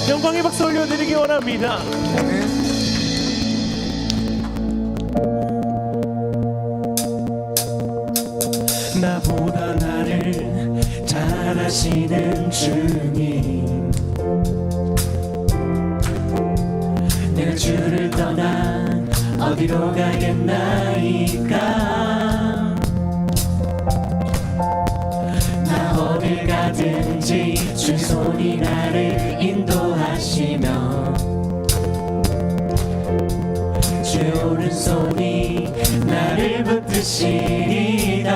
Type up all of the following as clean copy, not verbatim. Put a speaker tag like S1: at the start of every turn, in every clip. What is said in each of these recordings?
S1: 영광의 박수 올려드리기 원합니다. 나보다 나를 잘 아시는 주님, 내가 주를 떠나 어디로 가겠나이까. 나 어딜 가든지 주 손이 나를 인도하시며 주의 오른손이 나를 붙드시리다.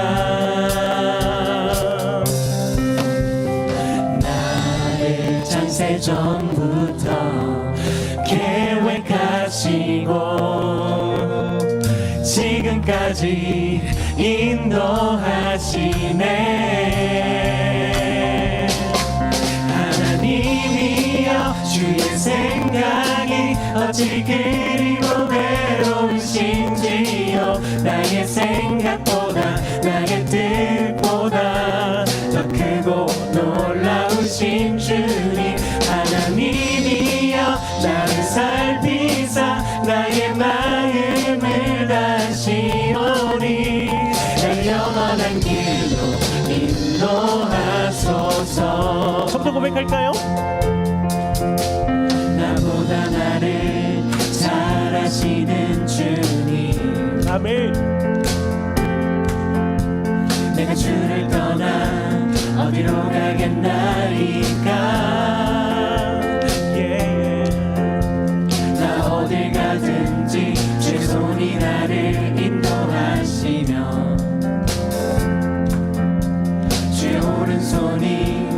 S1: 나를 창세 전부터 계획하시고 지금까지 인도하시네. 하나님이여 주의 생각이 어찌 그리 외로우신지요. 나의 생각보다 나의 뜻보다 더 크고 놀라우신 주님, 하나님이여 나를 살피사 나의 마음을 다시 오니 날 영원한 길로 인도하소서. 성도 고백할까요? 나보다 나를 잘 아시는 주님, 아멘. 내가 주를 떠나 어디로 가겠나이까. 나 어딜 가든지 주의 손이 나를 인도하시며 주의 오른손이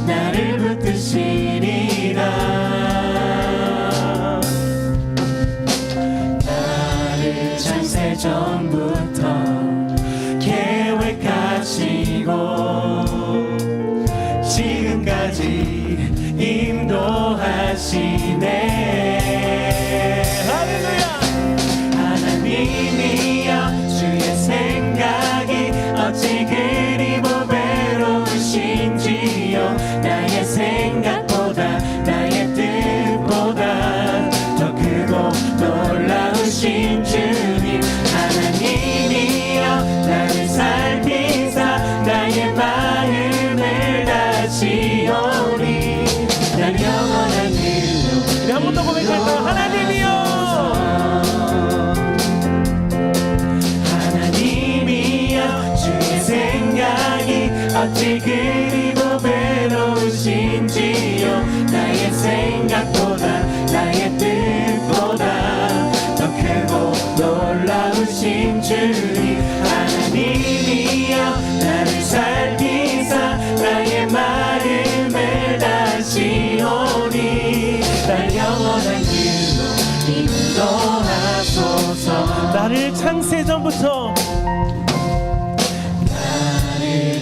S1: 나를 붙드시리라. 나를 창세 전부터 계획하시고 지금까지 인도하시네. 할렐루야. 하나님이여 주의 생각이 어찌 그리 보배로우신지요. 나의 생각보다 나의 뜻보다 더 크고 놀라우신 주님, 하나님이여 나를 살피사 나의 마음을 다시 오니 날 영원한 길로. 한 번 더 고백할까요? 하나님이여, 하나님이여 주의 생각이 어찌 그리 보배로우신지요. 나의 생각보다 나의 뜻보다 더 크고 놀라우신 주님, 하나님이여 나를 살피사 나의 마음을 다시 오니 날 영원한 길로 인도하소서. 나를 창세 전부터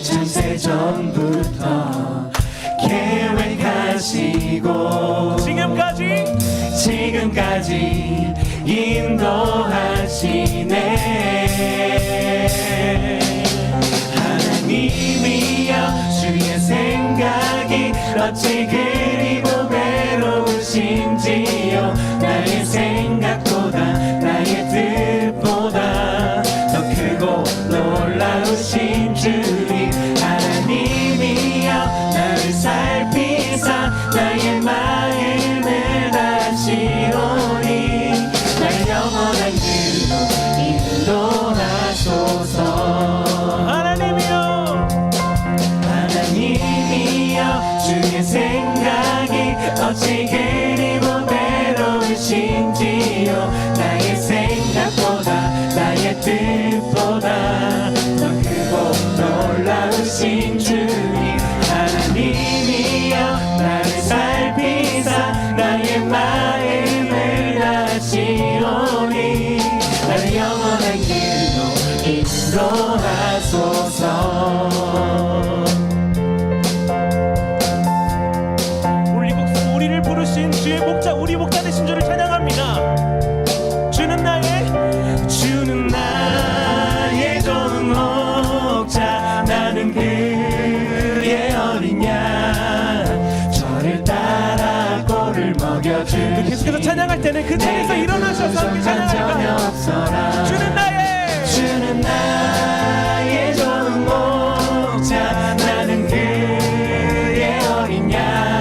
S1: 창세 전부터 계획하시고 지금까지 인도하시네. 하나님이여 주의 생각이 어찌 그리 보배로우신지요. 나의 생각보다 나의 뜻보다 더 크고 놀라우신 주님, 하나님이여 나를 살피사 나의 마음을 다시 오니 날 영원한 길로 인도하소서. 하나님이여 주의 생각이 어찌 그리 보배로우신지요. 찬양할까요? 주는 나의 좋은 목자 나는 그의 어린 양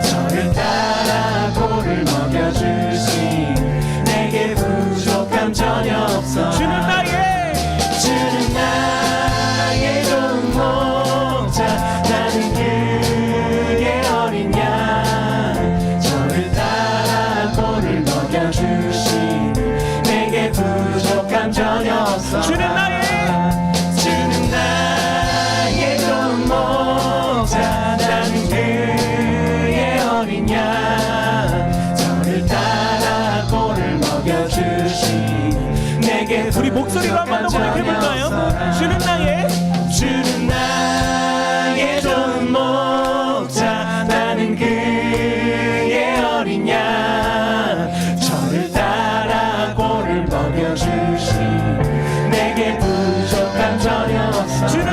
S1: 저를 따라 꼴을 먹여주신 내게 부족함 전혀 없어 주는 나의 좋은 목자 나는 그의 어린 양 저를 따라 꼴을 먹여주신 내게 부족함 전혀 없어 주는 나의 좋은 목자 나는 그의 어린 양 저를 따라 꼴을 먹여주신 내게
S2: 우리 목소리로 한번 더 고백해볼까요? 주는
S1: 나의 좋은 목자 나는 그의 어린 양 저를 따라 꼴을 먹여주신 내게 부족함 전혀 없어 주는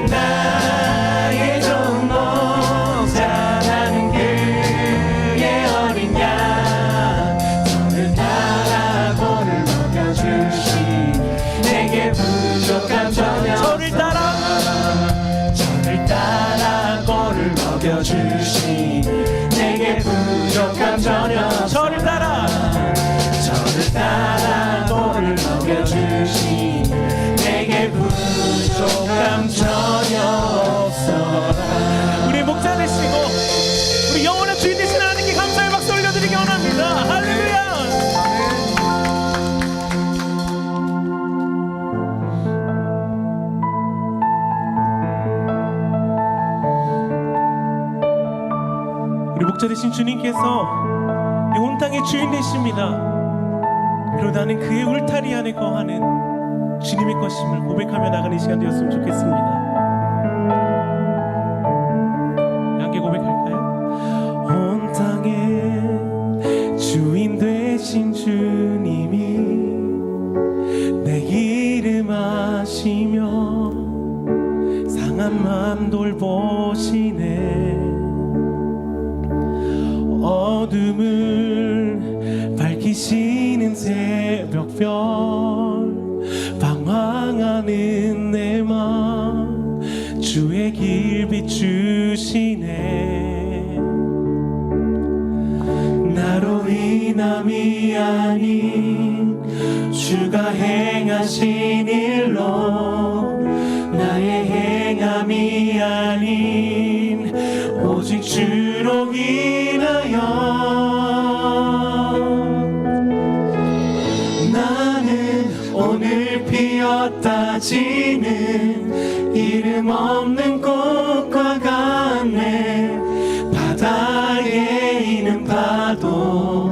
S1: 나의 좋은 목자 나는 그의 어린 양 저를 따라 꼴을 먹여주신 내게 부족함 전혀 없어 저를 따라 꼴을 먹여주신 내게 부족함 전혀 없어 저를 따라 꼴을 먹여주신 내게 부족함 전혀 없어
S2: 우리 목자 되시고 우리 영원한 주인 되신 하나님께 감사의 박수 올려드리기 원합니다. 할렐루야. 우리 목자 되신 주님께서 이 온 땅의 주인 되십니다. 그리고 나는 그의 울타리 안에 거하는 주님의 것임을 고백하며 나가는 시간 되었으면 좋겠습니다. 함께 고백할까요? 온 땅의 주인 되신 주님이 내 이름 아시며 상한 마음 돌보시네. 어둠을 밝히시는 새벽별 방황하는 내 맘 주의 길 비추시네. 나로 인함이 아닌 주가 행하신 일로 나의 행함이 아닌 오직 주로 인하여 나는 오늘 피었다 지는 이름 없는 꽃과 같네. 바다에 있는 파도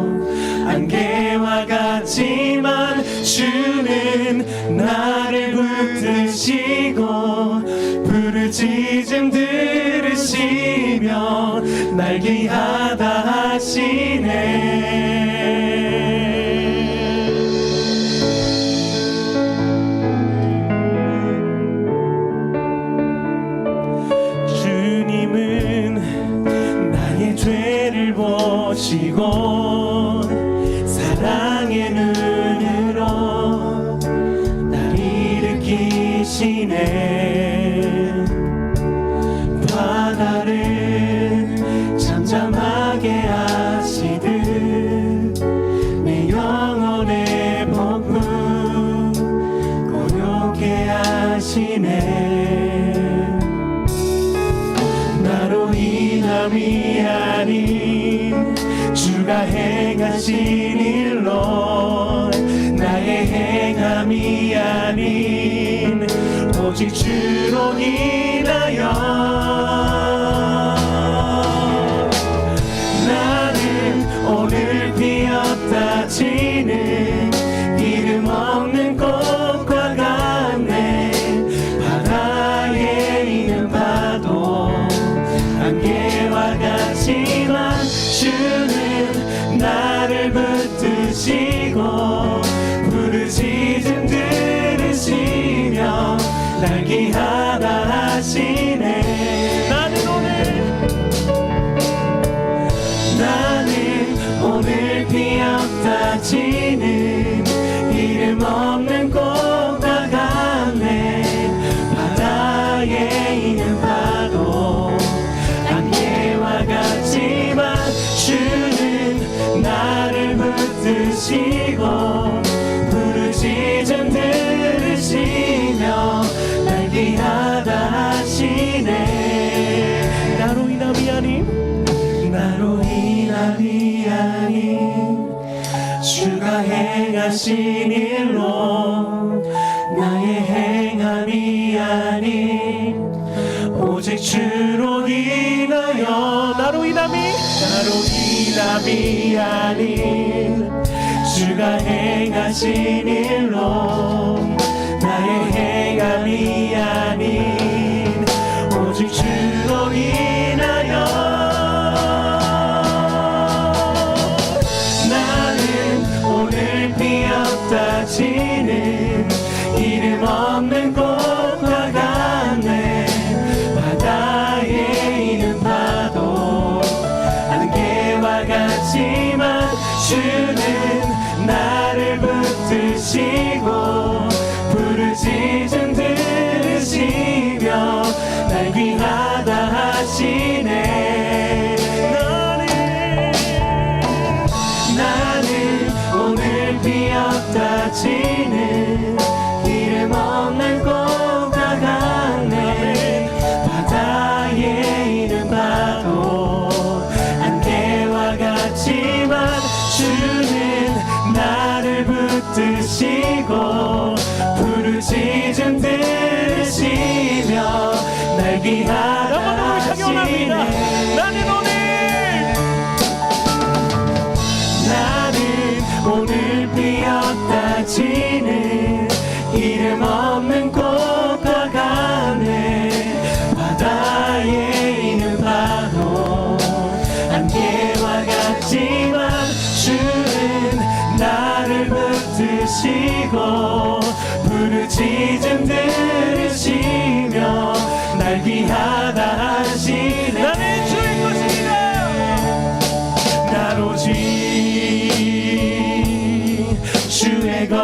S2: 안개와 같지만 주는 나를 붙드시고 부르짖음 들으시며 날 귀하다 하시네. 주님은 나의 죄를 보시고 사랑의 눈으로 날 일으키시네. 바다를 잠잠하게 하시듯 내 영혼의 복음 고요케 하시네. 나로 인함이 아닌 주가 행하신 일로 나의 행함이 아닌 오직 주로 인하여 나는 오늘 피었다 지는 이름 없는 꽃과 같네. 바다에 있는 파도 안개와 같지만 주는 나를 붙드시고 부르짖음 들으시며 날 귀하다 하시네.
S1: 지는 이름 없는 꽃과 같네. 바다에 있는 파도 안개와 같지만 주는 나를 붙드시고 부르짖음 들으시며 날 귀하다 하시네.
S2: 나로 인함이 아닌
S1: 나로 인함이 아닌 주가 행하신 일로 나의 행함이 아닌 오직 주로 인하여
S2: 나로 인함이
S1: 아닌 주가 행하신 일로 나의 행함이 아닌 오직 주로 인하여 나는 오늘 피었다 지는 이름 없는 꽃과 같네. 바다에 있는 파도 안개와 같지만 주는 나를 붙드시고 부르짖음 들으시며 날 귀하다 하시네. 나는 오늘 피었다 지는 이름 없는 꽃과 같네. 바다에 있는 파도 안개와 같지만 주는 나를 붙드시고 부르짖음 들으시며 날 귀하다 하시네. 나는 오늘 피었다 지는 이름 없는 꽃과 같네. 바다에 있는 파도 안개와 같지만 주는 나를 붙드시고 부르짖음 들으시며 날 귀하다 하시네.
S2: 나는 주의 것입니다.
S1: 날 오직 주의 것,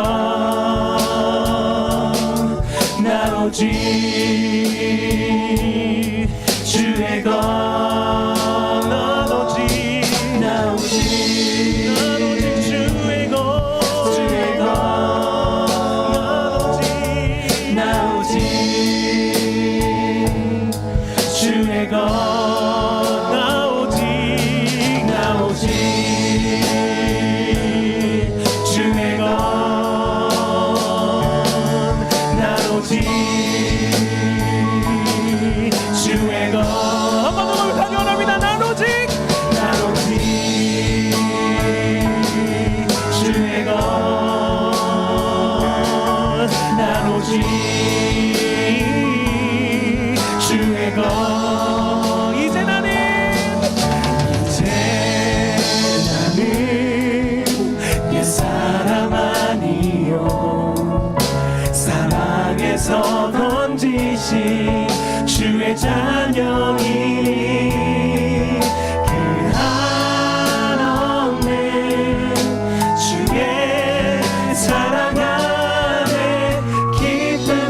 S1: 날 오직 주의 것,
S2: 난 오직
S1: 날 오직
S2: 주의 것,
S1: 주의 것, 날 오직 주의 것,
S2: 나 오직
S1: 주의 것, 날 오직 주의 것,
S2: 한 번 더 높이 원합니다. 난 오직
S1: 주의 것, 난 오직 주의 것.
S2: 이제 나는
S1: 옛사람 아니요 사랑에서 던지신 주의 자녀이니 그 한없는 주의 사랑 안에 기쁨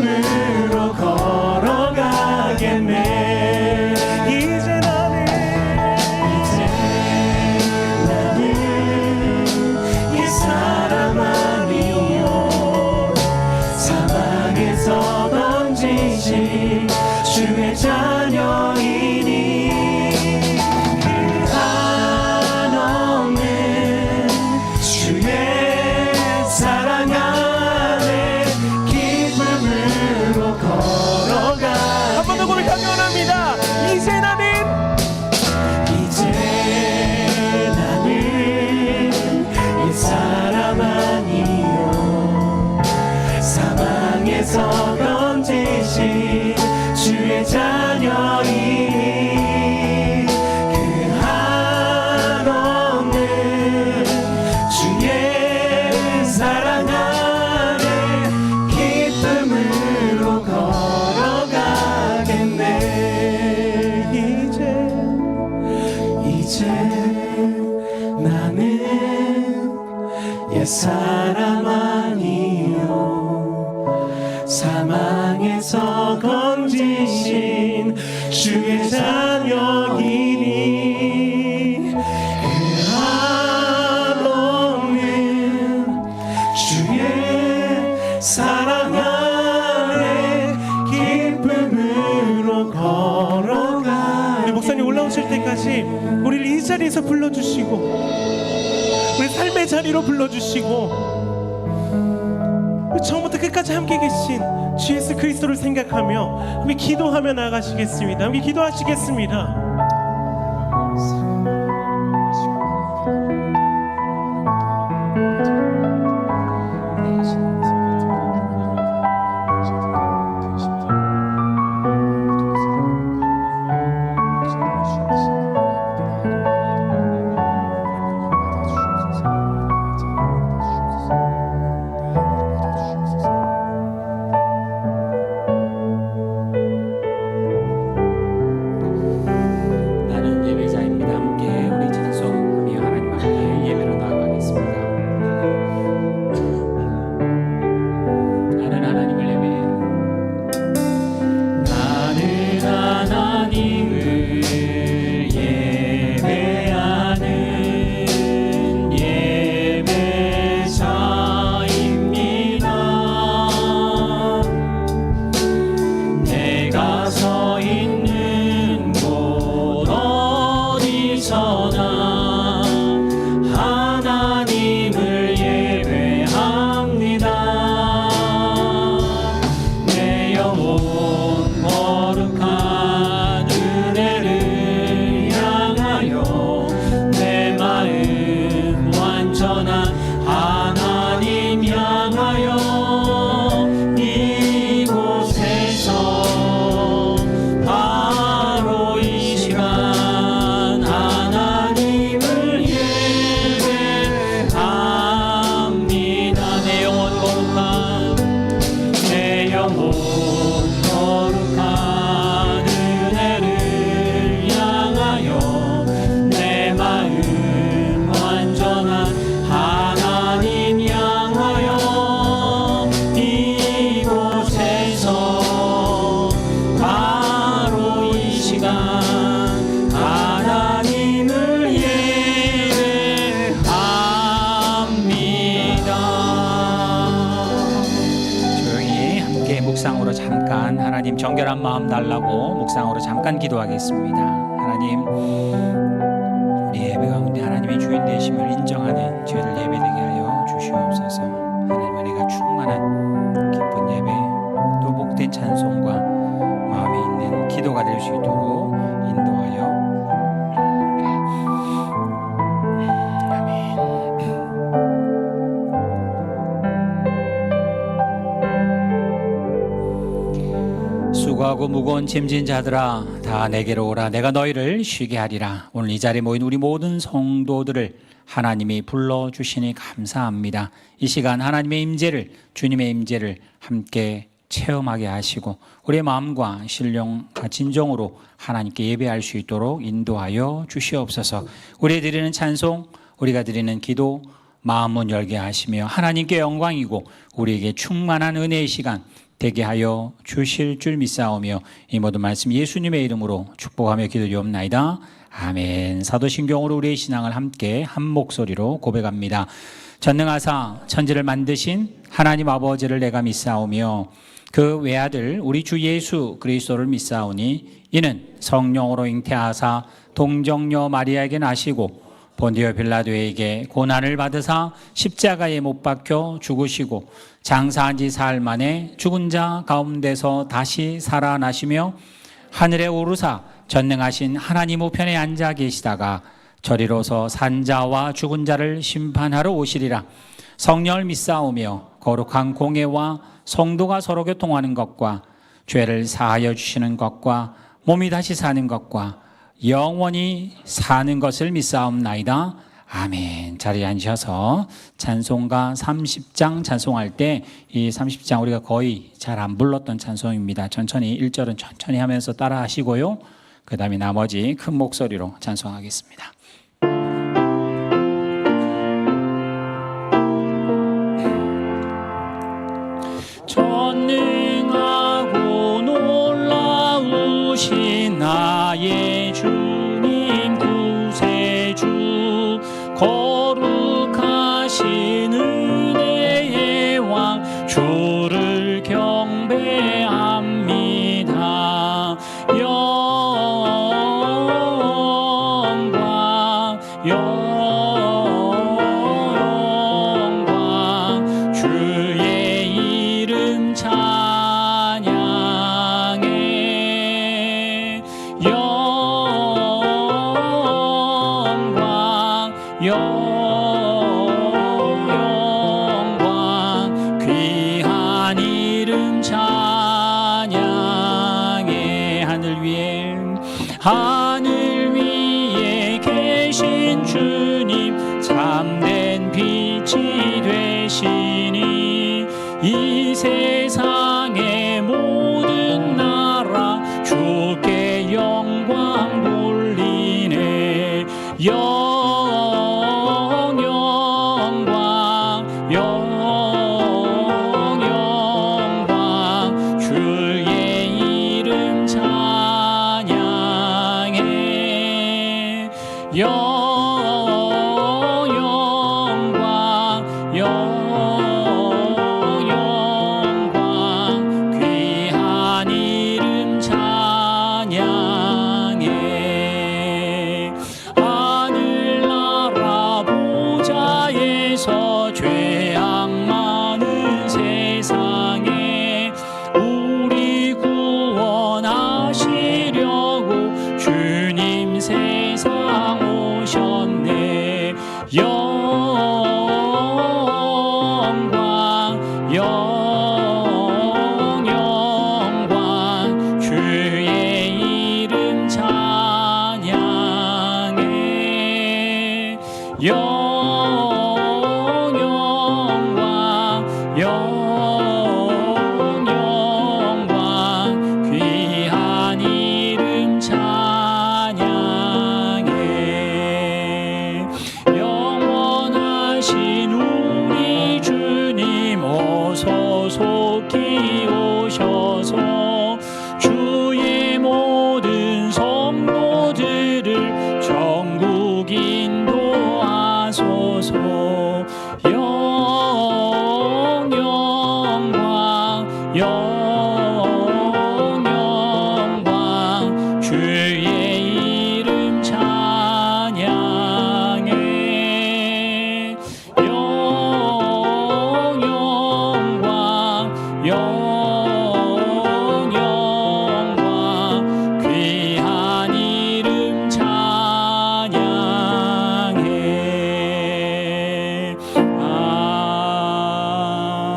S1: 옛사람 아니요 사망에서 건지신 주의 자녀이니 그 한없는 주의 사랑 안에 기쁨으로 걸어가.
S2: 우리 목사님 올라오실 때까지 우리를 이 자리에서 불러주시고 우리 삶의 자리로 불러주시고 처음부터 끝까지 함께 계신 주 예수 그리스도를 생각하며 함께 기도하며 나가시겠습니다. 함께 기도하시겠습니다.
S3: 나는 예배자입니다. 함께 우리 찬송하며 하나님 앞에 예배로 나아가겠습니다. 나는 하나님을 예배해. 나는 하나님을 예배하는 예배자입니다. 내가 서 있는 곳 어디서나 하나님을 예배합니다. 내 영혼 거룩한 은혜를 향하여 내 마음 완전한 하나님 향하여 이곳에서 바로 이 시간 하나님을 예배합니다. 내 영혼 거룩한 은혜를 향하여 내 마음 완전한 하나님 향하여 이곳에서 바로 이 시간 하나님을 예배합니다. 조용히 함께 묵상으로 잠깐 하나님 정결한 마음 달라고 묵상으로 잠깐 기도하겠습니다. 하나님, 우리 예배 가운데 하나님의 주인 되심을 인정하는 죄를 예배되게 하여 주시옵소서. 하나님 은혜가 충만한 기쁜 예배 또 복된 찬송과 마음에 있는 기도가 될 수 있도록 인도하여 아멘. 수고하고 무거운 짐진 자들아 다 내게로 오라. 내가 너희를 쉬게 하리라. 오늘 이 자리에 모인 우리 모든 성도들을 하나님이 불러주시니 감사합니다. 이 시간 하나님의 임재를, 주님의 임재를 함께 체험하게 하시고 우리의 마음과 신령과 진정으로 하나님께 예배할 수 있도록 인도하여 주시옵소서. 우리가 드리는 찬송, 우리가 드리는 기도 마음문 열게 하시며 하나님께 영광이고 우리에게 충만한 은혜의 시간 되게 하여 주실 줄 믿사오며 이 모든 말씀 예수님의 이름으로 축복하며 기도드리옵나이다. 아멘. 사도신경으로 우리의 신앙을 함께 한 목소리로 고백합니다. 전능하사 천지를 만드신 하나님 아버지를 내가 믿사오며 그 외아들 우리 주 예수 그리스도를 믿사오니 이는 성령으로 잉태하사 동정녀 마리아에게 나시고 본디오 빌라도에게 고난을 받으사 십자가에 못 박혀 죽으시고 장사한 지 사흘 만에 죽은 자 가운데서 다시 살아나시며 하늘에 오르사 전능하신 하나님 우편에 앉아 계시다가 저리로서 산자와 죽은 자를 심판하러 오시리라. 성령을 믿사오며 거룩한 공예와 성도가 서로 교통하는 것과 죄를 사하여 주시는 것과 몸이 다시 사는 것과 영원히 사는 것을 믿사옵나이다. 아멘. 자리에 앉으셔서 찬송가 30장 찬송할 때 이 30장 우리가 거의 잘 안 불렀던 찬송입니다. 천천히 1절은 천천히 하면서 따라 하시고요. 그 다음에 나머지 큰 목소리로 찬송하겠습니다. 하늘 위에 계신 주님 참된 빛이 되시니 이 세상의 모든 나라 주께 영광 돌리네. 영광 주의 이름 찬양해. 영광 귀한 이름 찬양해. 하늘나라 보좌에서 죄악 많은 세상에 우리 구원하시려고 주님 세상 오셨네. 영광 주의 이름 찬양해. 영광 귀한 이름 찬양해. 영원하신 우리 주님 어서 속히 오셔서 주의 모든 성도들을 천국 인도하소서. 영광 주의 이름 찬양해. 영광 귀한 이름 찬양해.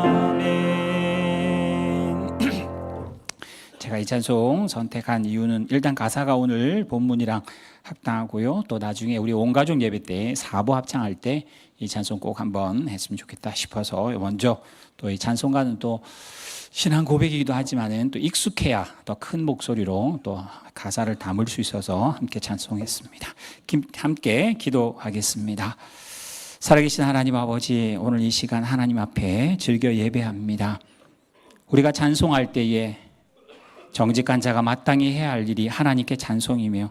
S3: 아멘. 제가 이 찬송 선택한 이유는 일단 가사가 오늘 본문이랑 합당하고요. 또 나중에 우리 온 가족 예배 때 사부 합창할 때 이 찬송 꼭 한번 했으면 좋겠다 싶어서 먼저 또 이 찬송가는 또 신앙 고백이기도 하지만은 또 익숙해야 더 큰 목소리로 또 가사를 담을 수 있어서 함께 찬송했습니다. 함께 기도하겠습니다. 살아계신 하나님 아버지, 오늘 이 시간 하나님 앞에 즐겨 예배합니다. 우리가 찬송할 때에 정직한 자가 마땅히 해야 할 일이 하나님께 찬송이며,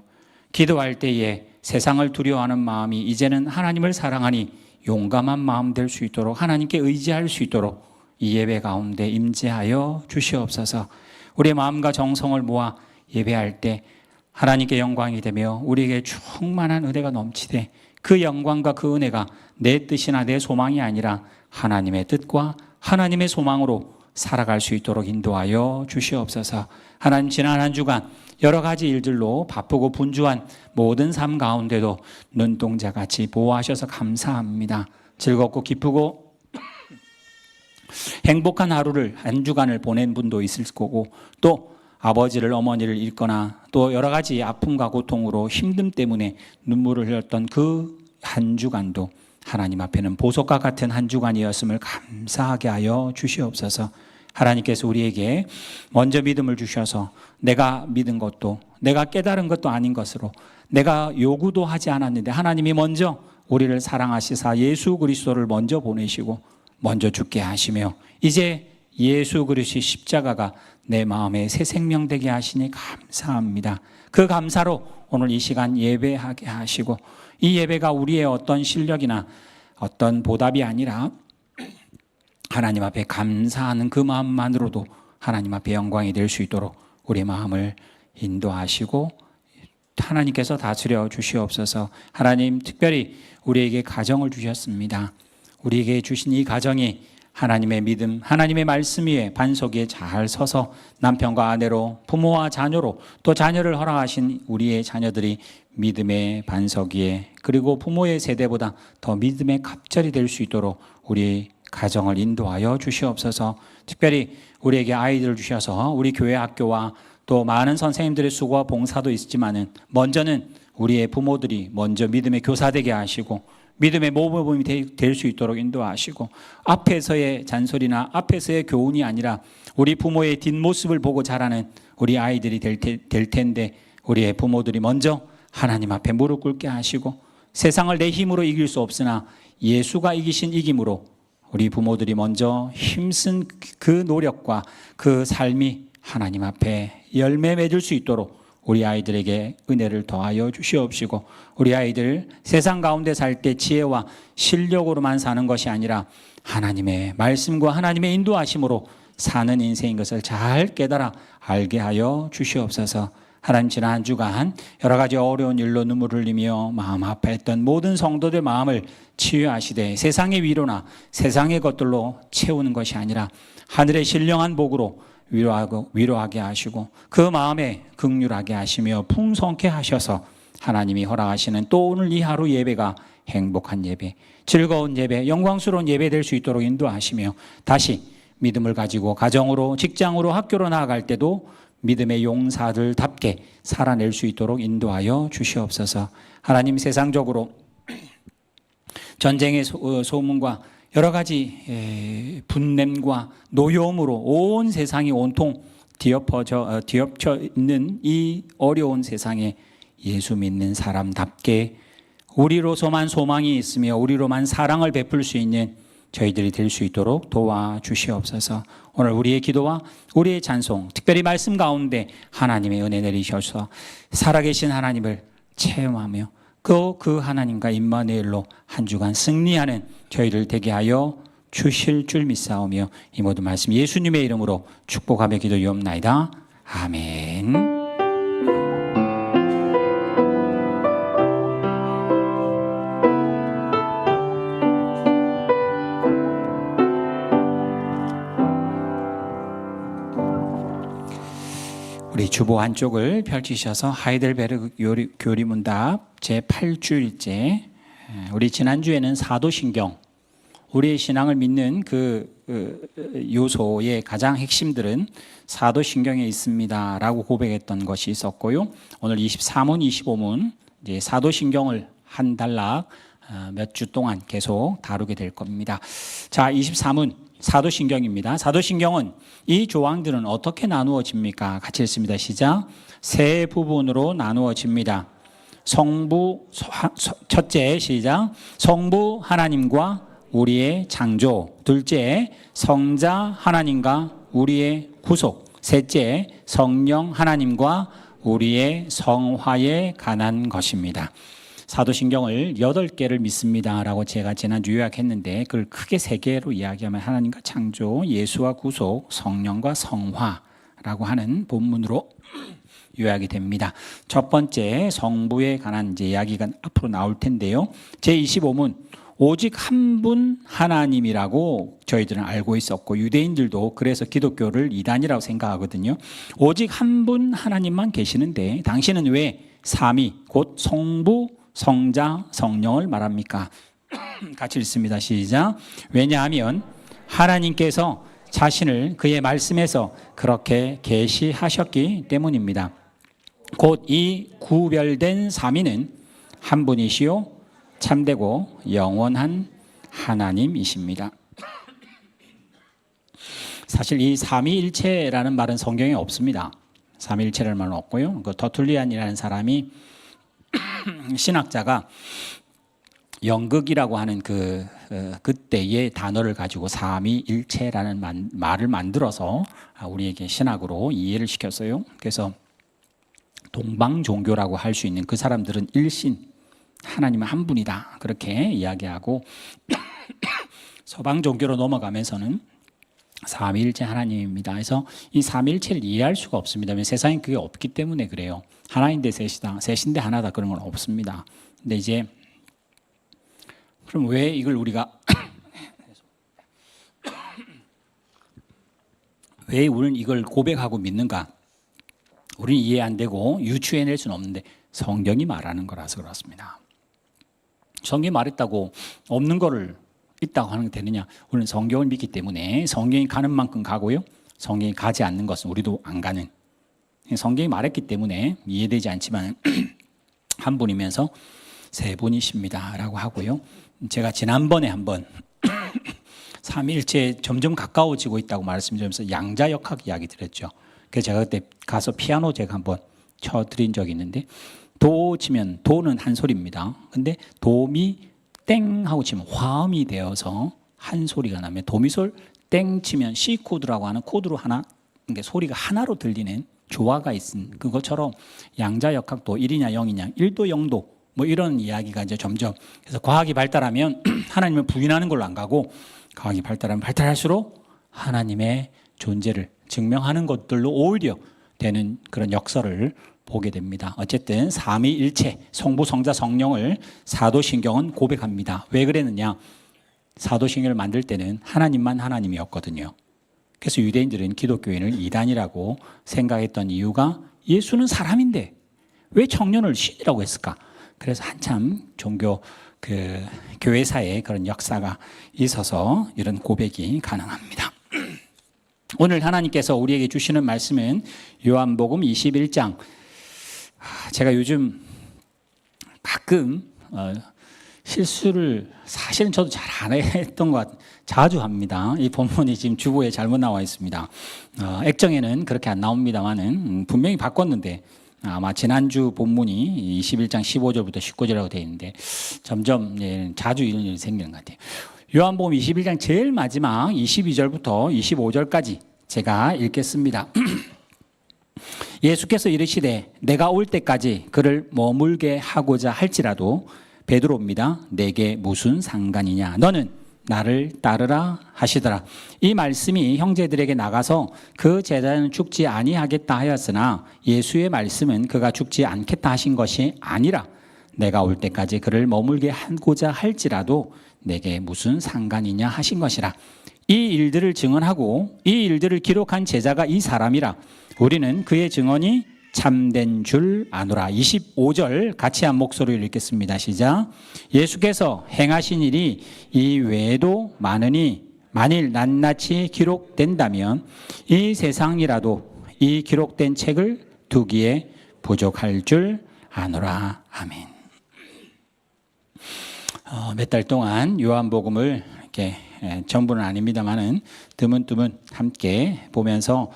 S3: 기도할 때에 세상을 두려워하는 마음이 이제는 하나님을 사랑하니 용감한 마음 될 수 있도록, 하나님께 의지할 수 있도록 이 예배 가운데 임재하여 주시옵소서. 우리의 마음과 정성을 모아 예배할 때 하나님께 영광이 되며 우리에게 충만한 은혜가 넘치되, 그 영광과 그 은혜가 내 뜻이나 내 소망이 아니라 하나님의 뜻과 하나님의 소망으로 살아갈 수 있도록 인도하여 주시옵소서. 하나님, 지난 한 주간 여러 가지 일들로 바쁘고 분주한 모든 삶 가운데도 눈동자같이 보호하셔서 감사합니다. 즐겁고 기쁘고 행복한 하루를, 한 주간을 보낸 분도 있을 거고, 또 아버지를, 어머니를 잃거나 또 여러 가지 아픔과 고통으로 힘듦 때문에 눈물을 흘렸던 그 한 주간도 하나님 앞에는 보석과 같은 한 주간이었음을 감사하게 하여 주시옵소서. 하나님께서 우리에게 먼저 믿음을 주셔서 내가 믿은 것도, 내가 깨달은 것도 아닌 것으로, 내가 요구도 하지 않았는데 하나님이 먼저 우리를 사랑하시사 예수 그리스도를 먼저 보내시고 먼저 죽게 하시며, 이제 예수 그리스도의 십자가가 내 마음에 새 생명 되게 하시니 감사합니다. 그 감사로 오늘 이 시간 예배하게 하시고, 이 예배가 우리의 어떤 실력이나 어떤 보답이 아니라 하나님 앞에 감사하는 그 마음만으로도 하나님 앞에 영광이 될 수 있도록 우리의 마음을 인도하시고 하나님께서 다스려 주시옵소서. 하나님, 특별히 우리에게 가정을 주셨습니다. 우리에게 주신 이 가정이 하나님의 믿음, 하나님의 말씀 위에 반석 위에 잘 서서 남편과 아내로, 부모와 자녀로, 또 자녀를 허락하신 우리의 자녀들이 믿음의 반석 위에, 그리고 부모의 세대보다 더 믿음의 갑절이 될 수 있도록 우리 가정을 인도하여 주시옵소서. 특별히 우리에게 아이들을 주셔서 우리 교회 학교와 또 많은 선생님들의 수고와 봉사도 있지만은 먼저는 우리의 부모들이 먼저 믿음의 교사되게 하시고 믿음의 모범이 될 수 있도록 인도하시고 앞에서의 잔소리나 앞에서의 교훈이 아니라 우리 부모의 뒷모습을 보고 자라는 우리 아이들이 될 텐데 우리의 부모들이 먼저 하나님 앞에 무릎 꿇게 하시고 세상을 내 힘으로 이길 수 없으나 예수가 이기신 이김으로 우리 부모들이 먼저 힘쓴 그 노력과 그 삶이 하나님 앞에 열매 맺을 수 있도록 우리 아이들에게 은혜를 더하여 주시옵시고 우리 아이들 세상 가운데 살 때 지혜와 실력으로만 사는 것이 아니라 하나님의 말씀과 하나님의 인도하심으로 사는 인생인 것을 잘 깨달아 알게 하여 주시옵소서. 하나님, 지난 한 주간 여러 가지 어려운 일로 눈물을 흘리며 마음 아파했던 모든 성도들 마음을 치유하시되 세상의 위로나 세상의 것들로 채우는 것이 아니라 하늘의 신령한 복으로 위로하게 하시고 그 마음에 긍휼하게 하시며 풍성케 하셔서 하나님이 허락하시는 또 오늘 이 하루 예배가 행복한 예배, 즐거운 예배, 영광스러운 예배 될 수 있도록 인도하시며 다시 믿음을 가지고 가정으로, 직장으로, 학교로 나아갈 때도 믿음의 용사들답게 살아낼 수 있도록 인도하여 주시옵소서. 하나님, 세상적으로 전쟁의 소문과 여러 가지 분냄과 노여움으로 온 세상이 온통 뒤엎쳐 있는 이 어려운 세상에 예수 믿는 사람답게 우리로서만 소망이 있으며 우리로만 사랑을 베풀 수 있는 저희들이 될 수 있도록 도와주시옵소서. 오늘 우리의 기도와 우리의 찬송, 특별히 말씀 가운데 하나님의 은혜 내리셔서 살아계신 하나님을 체험하며 그 하나님과 임마누엘로 한 주간 승리하는 저희를 되게 하여 주실 줄 믿사오며 이 모든 말씀 예수님의 이름으로 축복하며 기도하옵나이다. 아멘. 우리 주보 한쪽을 펼치셔서 하이델베르그 교리문답 제8주일째, 우리 지난주에는 사도신경, 우리의 신앙을 믿는 그 요소의 가장 핵심들은 사도신경에 있습니다 라고 고백했던 것이 있었고요. 오늘 24문, 25문 이제 사도신경을 한 단락 몇 주 동안 계속 다루게 될 겁니다. 자, 24문 사도신경입니다. 사도신경은 이 조항들은 어떻게 나누어집니까? 같이 읽습니다. 시작. 세 부분으로 나누어집니다. 성부, 첫째 시작. 성부 하나님과 우리의 창조. 둘째, 성자 하나님과 우리의 구속. 셋째, 성령 하나님과 우리의 성화에 관한 것입니다. 사도신경을 8개를 믿습니다라고 제가 지난주 요약했는데 그걸 크게 3개로 이야기하면 하나님과 창조, 예수와 구속, 성령과 성화라고 하는 본문으로 요약이 됩니다. 첫 번째 성부에 관한 이제 이야기가 앞으로 나올 텐데요. 제25문 오직 한 분 하나님이라고 저희들은 알고 있었고 유대인들도 그래서 기독교를 이단이라고 생각하거든요. 오직 한 분 하나님만 계시는데 당신은 왜 삼위 곧 성부, 성자, 성령을 말합니까? 같이 읽습니다. 시작. 왜냐하면 하나님께서 자신을 그의 말씀에서 그렇게 계시하셨기 때문입니다. 곧 이 구별된 삼위는 한 분이시요 참되고 영원한 하나님이십니다. 사실 이 삼위일체라는 말은 성경에 없습니다. 삼위일체라는 말은 없고요. 그 터툴리안이라는 사람이 신학자가 연극이라고 하는 그때의 단어를 가지고 삼위일체라는 말을 만들어서 우리에게 신학으로 이해를 시켰어요. 그래서 동방 종교라고 할 수 있는 그 사람들은 일신 하나님은 한 분이다 그렇게 이야기하고 서방 종교로 넘어가면서는 삼위일체 하나님입니다. 그래서 이 삼위일체를 이해할 수가 없습니다. 왜냐하면 세상에 그게 없기 때문에 그래요. 하나인데 셋이다, 셋인데 하나다 그런 건 없습니다. 근데 이제 그럼 왜 이걸 우리가 왜 우리는 이걸 고백하고 믿는가? 우리는 이해 안 되고 유추해낼 수는 없는데 성경이 말하는 거라서 그렇습니다. 성경이 말했다고 없는 거를 있다고 하는 게 되느냐? 우리는 성경을 믿기 때문에 성경이 가는 만큼 가고요. 성경이 가지 않는 것은 우리도 안 가는 성경이 말했기 때문에 이해되지 않지만 한 분이면서 세 분이십니다라고 하고요. 제가 지난번에 한번 삼위일체 점점 가까워지고 있다고 말씀드리면서 양자역학 이야기 드렸죠. 그래서 제가 그때 가서 피아노 제가 한번 쳐드린 적이 있는데 도 치면 도는 한 소리입니다. 근데 도미 땡 하고 치면 화음이 되어서 한 소리가 나면 도미솔 땡 치면 C 코드라고 하는 코드로 하나, 그러니까 소리가 하나로 들리는 조화가 있은 그것처럼 양자역학도 1이냐 0이냐 1도 0도 뭐 이런 이야기가 이제 점점 그래서 과학이 발달하면 하나님을 부인하는 걸로 안 가고 과학이 발달하면 발달할수록 하나님의 존재를 증명하는 것들로 오히려 되는 그런 역설을 보게 됩니다. 어쨌든 삼위일체 성부 성자 성령을 사도신경은 고백합니다. 왜 그랬느냐? 사도신경을 만들 때는 하나님만 하나님이었거든요. 그래서 유대인들은 기독교인을 이단이라고 생각했던 이유가 예수는 사람인데 왜 청년을 신이라고 했을까? 그래서 한참 종교 교회사에 그런 역사가 있어서 이런 고백이 가능합니다. 오늘 하나님께서 우리에게 주시는 말씀은 요한복음 21장. 제가 요즘 가끔 실수를 사실은 저도 잘 안 했던 것 같아요. 자주 합니다. 이 본문이 지금 주보에 잘못 나와 있습니다. 액정에는 그렇게 안 나옵니다만은 분명히 바꿨는데 아마 지난주 본문이 21장 15절부터 19절이라고 되어 있는데 점점 자주 이런 일이 생기는 것 같아요. 요한복음 21장 제일 마지막 22절부터 25절까지 제가 읽겠습니다. 예수께서 이르시되 내가 올 때까지 그를 머물게 하고자 할지라도 베드로입니다. 내게 무슨 상관이냐? 너는 나를 따르라 하시더라. 이 말씀이 형제들에게 나가서 그 제자는 죽지 아니하겠다 하였으나 예수의 말씀은 그가 죽지 않겠다 하신 것이 아니라 내가 올 때까지 그를 머물게 하고자 할지라도 내게 무슨 상관이냐 하신 것이라. 이 일들을 증언하고 이 일들을 기록한 제자가 이 사람이라. 우리는 그의 증언이 참된 줄 아노라. 25절 같이 한 목소리를 읽겠습니다. 시작. 예수께서 행하신 일이 이 외에도 많으니 만일 낱낱이 기록된다면 이 세상이라도 이 기록된 책을 두기에 부족할 줄 아노라. 아멘. 몇 달 동안 요한복음을 이렇게 전부는 아닙니다만은 드문드문 함께 보면서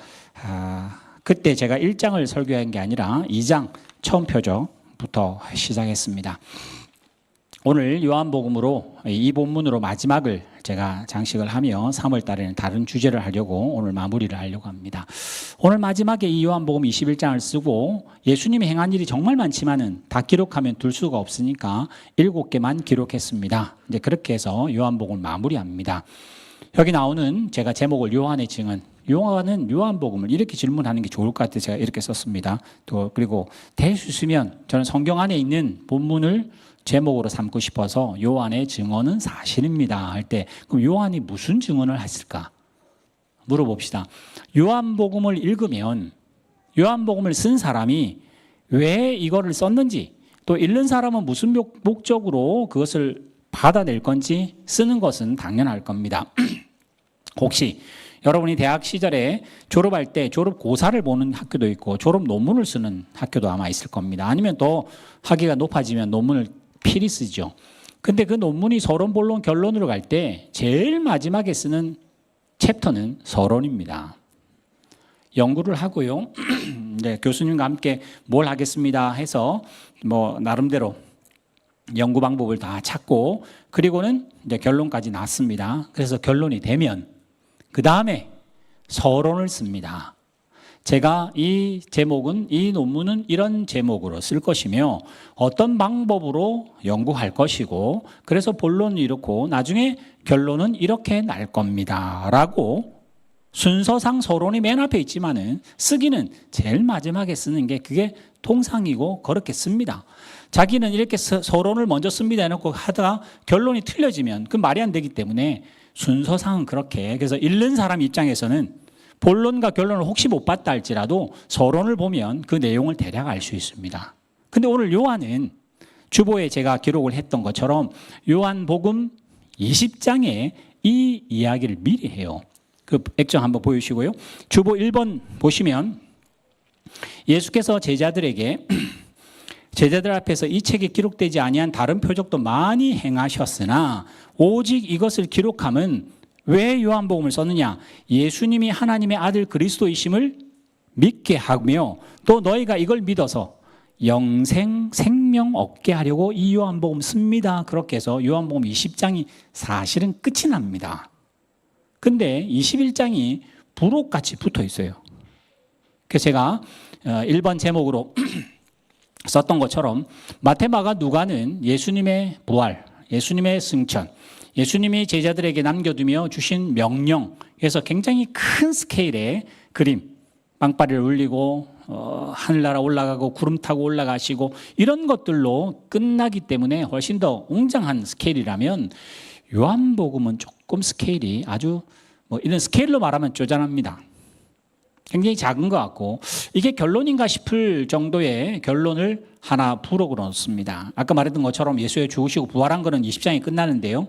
S3: 그때 제가 1장을 설교한 게 아니라 2장 처음 표적부터 시작했습니다. 오늘 요한복음으로 이 본문으로 마지막을 제가 장식을 하며 3월 달에는 다른 주제를 하려고 오늘 마무리를 하려고 합니다. 오늘 마지막에 이 요한복음 21장을 쓰고 예수님이 행한 일이 정말 많지만은 다 기록하면 둘 수가 없으니까 7개만 기록했습니다. 이제 그렇게 해서 요한복음을 마무리합니다. 여기 나오는 제가 제목을 요한의 증언. 요한은 요한복음을 이렇게 질문하는 게 좋을 것 같아서 제가 이렇게 썼습니다. 또 그리고 될 수 있으면 저는 성경 안에 있는 본문을 제목으로 삼고 싶어서 요한의 증언은 사실입니다 할 때 그럼 요한이 무슨 증언을 했을까 물어봅시다. 요한복음을 읽으면 요한복음을 쓴 사람이 왜 이거를 썼는지 또 읽는 사람은 무슨 목적으로 그것을 받아낼 건지 쓰는 것은 당연할 겁니다. 혹시 여러분이 대학 시절에 졸업할 때 졸업고사를 보는 학교도 있고 졸업 논문을 쓰는 학교도 아마 있을 겁니다. 아니면 더 학위가 높아지면 논문을 필히 쓰죠. 근데 그 논문이 서론, 본론, 결론으로 갈 때 제일 마지막에 쓰는 챕터는 서론입니다. 연구를 하고요. 네, 교수님과 함께 뭘 하겠습니다 해서 뭐 나름대로 연구 방법을 다 찾고 그리고는 이제 결론까지 났습니다. 그래서 결론이 되면 그 다음에 서론을 씁니다. 제가 이 제목은 이 논문은 이런 제목으로 쓸 것이며 어떤 방법으로 연구할 것이고 그래서 본론은 이렇고 나중에 결론은 이렇게 날 겁니다 라고 순서상 서론이 맨 앞에 있지만은 쓰기는 제일 마지막에 쓰는 게 그게 통상이고 그렇게 씁니다. 자기는 이렇게 서론을 먼저 씁니다 해놓고 하다가 결론이 틀려지면 그 말이 안 되기 때문에 순서상은 그렇게 그래서 읽는 사람 입장에서는 본론과 결론을 혹시 못 봤다 할지라도 서론을 보면 그 내용을 대략 알 수 있습니다. 근데 오늘 요한은 주보에 제가 기록을 했던 것처럼 요한복음 20장에 이 이야기를 미리 해요. 그 액정 한번 보여주시고요. 주보 1번 보시면 예수께서 제자들에게 제자들 앞에서 이 책에 기록되지 아니한 다른 표적도 많이 행하셨으나 오직 이것을 기록함은 왜 요한복음을 썼느냐? 예수님이 하나님의 아들 그리스도이심을 믿게 하며 또 너희가 이걸 믿어서 영생 생명 얻게 하려고 이 요한복음 씁니다. 그렇게 해서 요한복음 20장이 사실은 끝이 납니다. 근데 21장이 부록같이 붙어 있어요. 그래서 제가 1번 제목으로 썼던 것처럼 마태, 마가, 누가는 예수님의 부활, 예수님의 승천, 예수님이 제자들에게 남겨두며 주신 명령, 그래서 굉장히 큰 스케일의 그림, 빵빠리를 울리고 하늘나라 올라가고 구름 타고 올라가시고 이런 것들로 끝나기 때문에 훨씬 더 웅장한 스케일이라면 요한복음은 조금 스케일이 아주 이런 스케일로 말하면 쪼잔합니다. 굉장히 작은 것 같고 이게 결론인가 싶을 정도의 결론을 하나 부록으로 넣습니다. 아까 말했던 것처럼 예수의 죽으시고 부활한 거는 20장이 끝나는데요.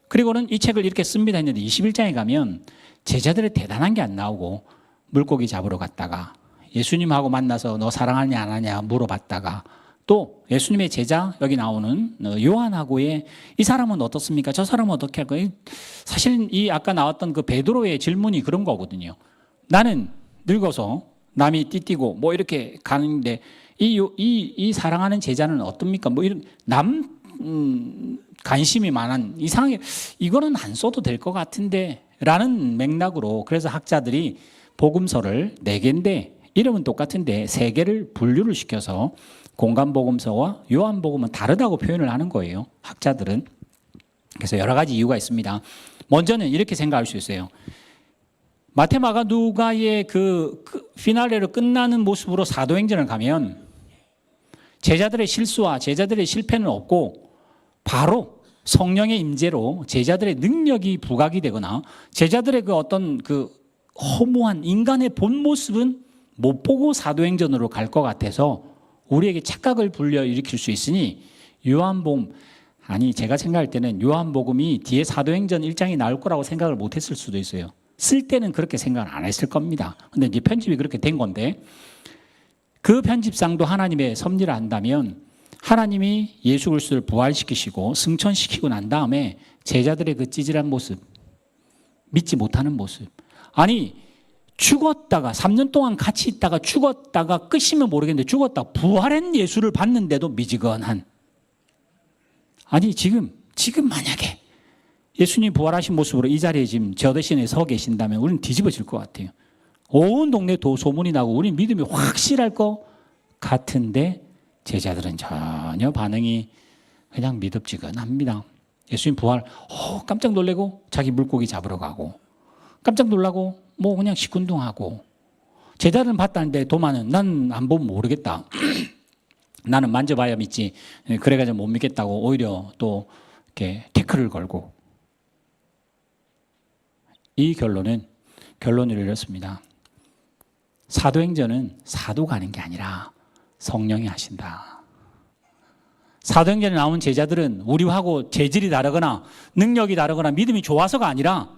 S3: 그리고는 이 책을 이렇게 씁니다 했는데 21장에 가면 제자들의 대단한 게 안 나오고 물고기 잡으러 갔다가 예수님하고 만나서 너 사랑하냐 안 하냐 물어봤다가 또 예수님의 제자 여기 나오는 요한하고의 이 사람은 어떻습니까? 저 사람은 어떻게 할까요? 사실 이 아까 나왔던 그 베드로의 질문이 그런 거거든요. 나는 늙어서 남이 띠띠고 뭐 이렇게 가는데 이 사랑하는 제자는 어떻습니까? 뭐 이런 관심이 많은 이상하게 이거는 안 써도 될 것 같은데 라는 맥락으로 그래서 학자들이 복음서를 4개인데 이름은 똑같은데 3개를 분류를 시켜서 공간복음서와 요한복음은 다르다고 표현을 하는 거예요. 학자들은. 그래서 여러 가지 이유가 있습니다. 먼저는 이렇게 생각할 수 있어요. 마태, 마가, 누가의 그 피날레로 끝나는 모습으로 사도행전을 가면 제자들의 실수와 제자들의 실패는 없고 바로 성령의 임재로 제자들의 능력이 부각이 되거나 제자들의 그 어떤 그 허무한 인간의 본 모습은 못 보고 사도행전으로 갈 것 같아서 우리에게 착각을 불러일으킬 수 있으니 요한복음 아니 제가 생각할 때는 요한복음이 뒤에 사도행전 1장이 나올 거라고 생각을 못했을 수도 있어요. 쓸 때는 그렇게 생각을 안 했을 겁니다. 근데 이제 편집이 그렇게 된 건데 그 편집상도 하나님의 섭리를 한다면 하나님이 예수 그리스도를 부활시키시고 승천시키고 난 다음에 제자들의 그 찌질한 모습, 믿지 못하는 모습, 아니 죽었다가 3년 동안 같이 있다가 죽었다가 끝이면 모르겠는데 죽었다가 부활한 예수를 봤는데도 미지근한 아니 지금 만약에 예수님 부활하신 모습으로 이 자리에 지금 저 대신에 서 계신다면 우리는 뒤집어질 것 같아요. 온 동네 소문이 나고 우리 믿음이 확실할 것 같은데 제자들은 전혀 반응이 그냥 미덥지근합니다. 예수님 부활 깜짝 놀래고 자기 물고기 잡으러 가고 깜짝 놀라고 뭐 그냥 시큰둥하고 제자들은 봤다는데 도마는 난 안 보면 모르겠다. 나는 만져봐야 믿지. 그래가지고 못 믿겠다고 오히려 또 이렇게 태클을 걸고 이 결론을 이뤘습니다. 사도행전은 사도가 하는 게 아니라 성령이 하신다. 사도행전에 나온 제자들은 우리하고 재질이 다르거나 능력이 다르거나 믿음이 좋아서가 아니라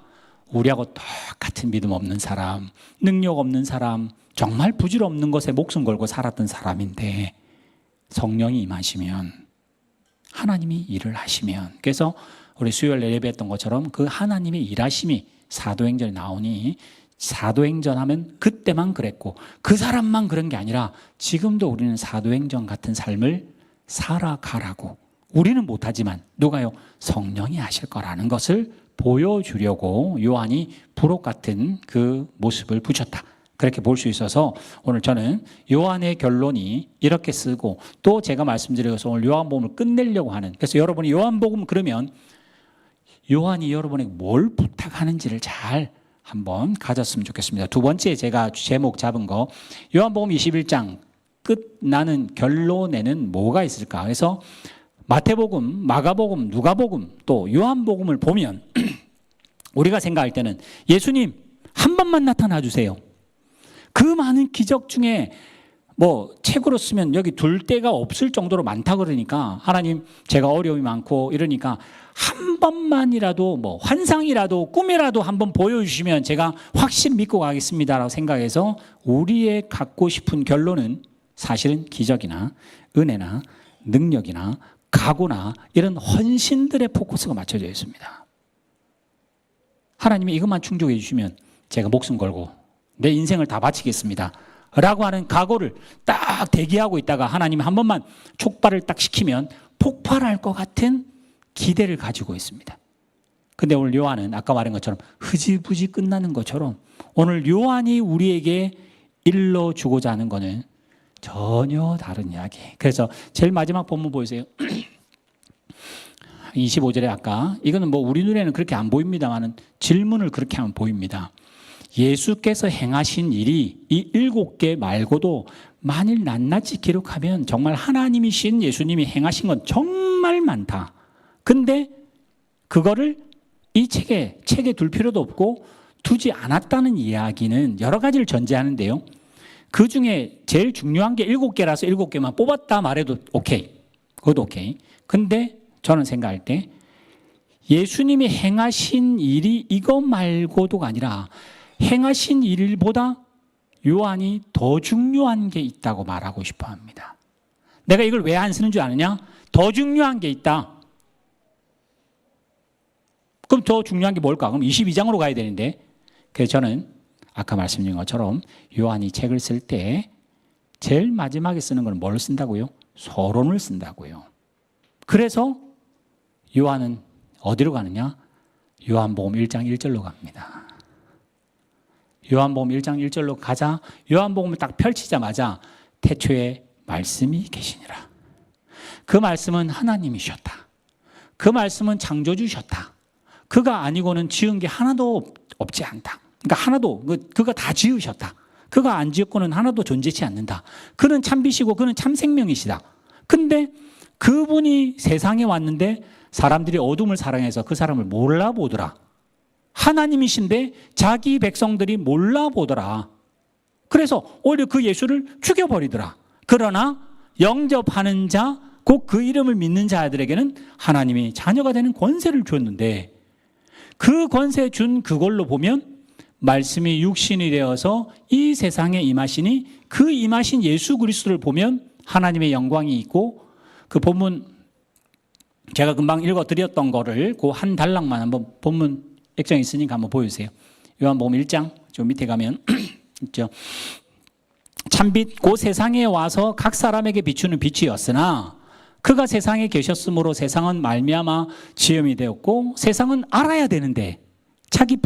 S3: 우리하고 똑같은 믿음 없는 사람, 능력 없는 사람, 정말 부질없는 것에 목숨 걸고 살았던 사람인데 성령이 임하시면 하나님이 일을 하시면 그래서 우리 수요일 예배했던 것처럼 그 하나님의 일하심이 사도행전에 나오니 사도행전 하면 그때만 그랬고 그 사람만 그런 게 아니라 지금도 우리는 사도행전 같은 삶을 살아가라고 우리는 못하지만 누가요? 성령이 하실 거라는 것을 보여주려고 요한이 부록 같은 그 모습을 붙였다. 그렇게 볼 수 있어서 오늘 저는 요한의 결론이 이렇게 쓰고 또 제가 말씀드려서 오늘 요한복음을 끝내려고 하는 그래서 여러분이 요한복음 그러면 요한이 여러분에게 뭘 부탁하는지를 잘 한번 가졌으면 좋겠습니다. 두 번째 제가 제목 잡은 거 요한복음 21장 끝나는 결론에는 뭐가 있을까? 그래서 마태복음, 마가복음, 누가복음 또 요한복음을 보면 우리가 생각할 때는 예수님 한 번만 나타나 주세요. 그 많은 기적 중에 뭐 책으로 쓰면 여기 둘 데가 없을 정도로 많다 그러니까 하나님 제가 어려움이 많고 이러니까 한 번만이라도 뭐 환상이라도 꿈이라도 한번 보여주시면 제가 확실히 믿고 가겠습니다라고 생각해서 우리의 갖고 싶은 결론은 사실은 기적이나 은혜나 능력이나 각오나 이런 헌신들의 포커스가 맞춰져 있습니다. 하나님이 이것만 충족해 주시면 제가 목숨 걸고 내 인생을 다 바치겠습니다 라고 하는 각오를 딱 대기하고 있다가 하나님이 한 번만 촉발을 딱 시키면 폭발할 것 같은 기대를 가지고 있습니다. 근데 오늘 요한은 아까 말한 것처럼 흐지부지 끝나는 것처럼 오늘 요한이 우리에게 일러주고자 하는 것은 전혀 다른 이야기. 그래서 제일 마지막 본문 보이세요. 25절에 아까 이거는 뭐 우리 눈에는 그렇게 안 보입니다만은 질문을 그렇게 하면 보입니다. 예수께서 행하신 일이 이 7개 말고도 만일 낱낱이 기록하면 정말 하나님이신 예수님이 행하신 건 정말 많다. 근데 그거를 이 책에 둘 필요도 없고 두지 않았다는 이야기는 여러 가지를 전제하는데요. 그 중에 제일 중요한 게 7개라서 7개만 뽑았다 말해도 오케이. 그것도 오케이. 근데 저는 생각할 때 예수님이 행하신 일이 이거 말고도가 아니라 행하신 일보다 요한이 더 중요한 게 있다고 말하고 싶어 합니다. 내가 이걸 왜 안 쓰는 줄 아느냐? 더 중요한 게 있다. 그럼 더 중요한 게 뭘까? 그럼 22장으로 가야 되는데. 그래서 저는 아까 말씀드린 것처럼 요한이 책을 쓸 때 제일 마지막에 쓰는 건 뭘 쓴다고요? 서론을 쓴다고요. 그래서 요한은 어디로 가느냐? 요한복음 1장 1절로 갑니다. 요한복음 1장 1절로 가자 요한복음을 딱 펼치자마자 태초에 말씀이 계시니라. 그 말씀은 하나님이셨다. 그 말씀은 창조주셨다. 그가 아니고는 지은 게 하나도 없지 않다. 그러니까 하나도 그가 다 지으셨다. 그가 안 지었고는 하나도 존재치 않는다. 그는 참빛이고 그는 참 생명이시다. 근데 그분이 세상에 왔는데 사람들이 어둠을 사랑해서 그 사람을 몰라보더라. 하나님이신데 자기 백성들이 몰라보더라. 그래서 오히려 그 예수를 죽여버리더라. 그러나 영접하는 자, 곧 그 이름을 믿는 자들에게는 하나님이 자녀가 되는 권세를 줬는데 그 권세 준 그걸로 보면 말씀이 육신이 되어서 이 세상에 임하시니 그 임하신 예수 그리스도를 보면 하나님의 영광이 있고 그 본문 제가 금방 읽어드렸던 거를 그 한 단락만 한번 본문 액정이 있으니까 한번 보여주세요. 요한복음 1장 저 밑에 가면 있죠. 참빛 그 세상에 와서 각 사람에게 비추는 빛이었으나 그가 세상에 계셨으므로 세상은 말미암아 지음이 되었고 세상은 알아야 되는데 자기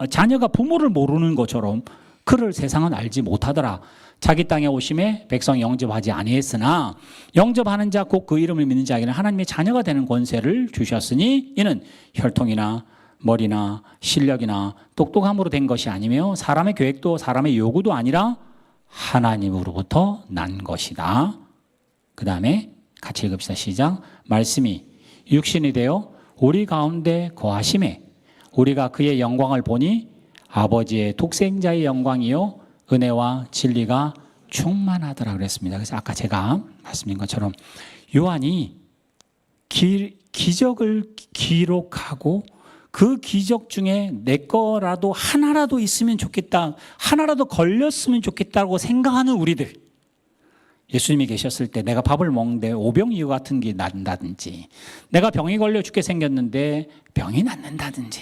S3: 자녀가 부모를 모르는 것처럼 그를 세상은 알지 못하더라. 자기 땅에 오심에 백성이 영접하지 아니했으나 영접하는 자 곧 그 이름을 믿는 자에게는 하나님의 자녀가 되는 권세를 주셨으니 이는 혈통이나 머리나 실력이나 똑똑함으로 된 것이 아니며 사람의 계획도 사람의 요구도 아니라 하나님으로부터 난 것이다. 그 다음에 같이 읽읍시다. 시작. 말씀이 육신이 되어 우리 가운데 거하심에 우리가 그의 영광을 보니 아버지의 독생자의 영광이요 은혜와 진리가 충만하더라 그랬습니다. 그래서 아까 제가 말씀드린 것처럼 요한이 기적을 기록하고 그 기적 중에 내 거라도 하나라도 있으면 좋겠다, 하나라도 걸렸으면 좋겠다고 생각하는 우리들, 예수님이 계셨을 때 내가 밥을 먹는데 오병이어 같은 게 난다든지, 내가 병이 걸려 죽게 생겼는데 병이 낫는다든지,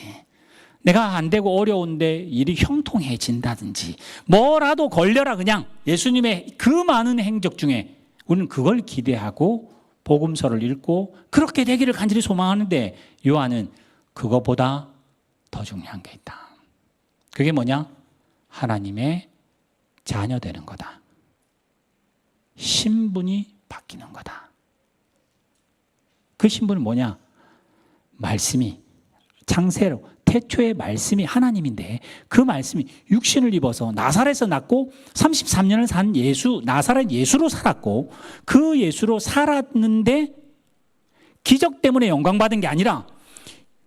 S3: 내가 안 되고 어려운데 일이 형통해진다든지, 뭐라도 걸려라 그냥 예수님의 그 많은 행적 중에 우리는 그걸 기대하고 복음서를 읽고 그렇게 되기를 간절히 소망하는데 요한은 그거보다 더 중요한 게 있다. 그게 뭐냐? 하나님의 자녀 되는 거다. 신분이 바뀌는 거다. 그 신분은 뭐냐? 말씀이 창세로 태초의 말씀이 하나님인데 그 말씀이 육신을 입어서 나사렛에서 낳고 33년을 산 예수, 나사렛 예수로 살았고 그 예수로 살았는데 기적 때문에 영광받은 게 아니라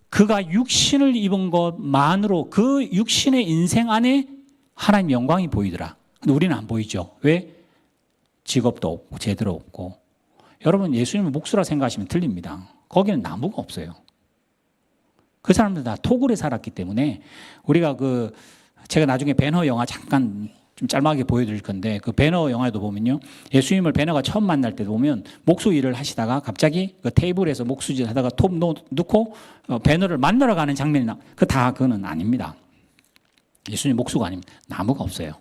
S3: 그가 육신을 입은 것만으로 그 육신의 인생 안에 하나님 영광이 보이더라. 근데 우리는 안 보이죠. 왜? 직업도 없고 제대로 없고. 여러분 예수님을 목수라 생각하시면 틀립니다. 거기는 나무가 없어요. 그 사람들 다 토굴에 살았기 때문에 우리가 제가 나중에 배너 영화 잠깐 좀 짤막하게 보여드릴 건데 그 배너 영화에도 보면요. 예수님을 배너가 처음 만날 때도 보면 목수 일을 하시다가 갑자기 그 테이블에서 목수질 하다가 톱 넣고 배너를 만나러 가는 장면이 그거는 아닙니다. 예수님 목수가 아닙니다. 나무가 없어요.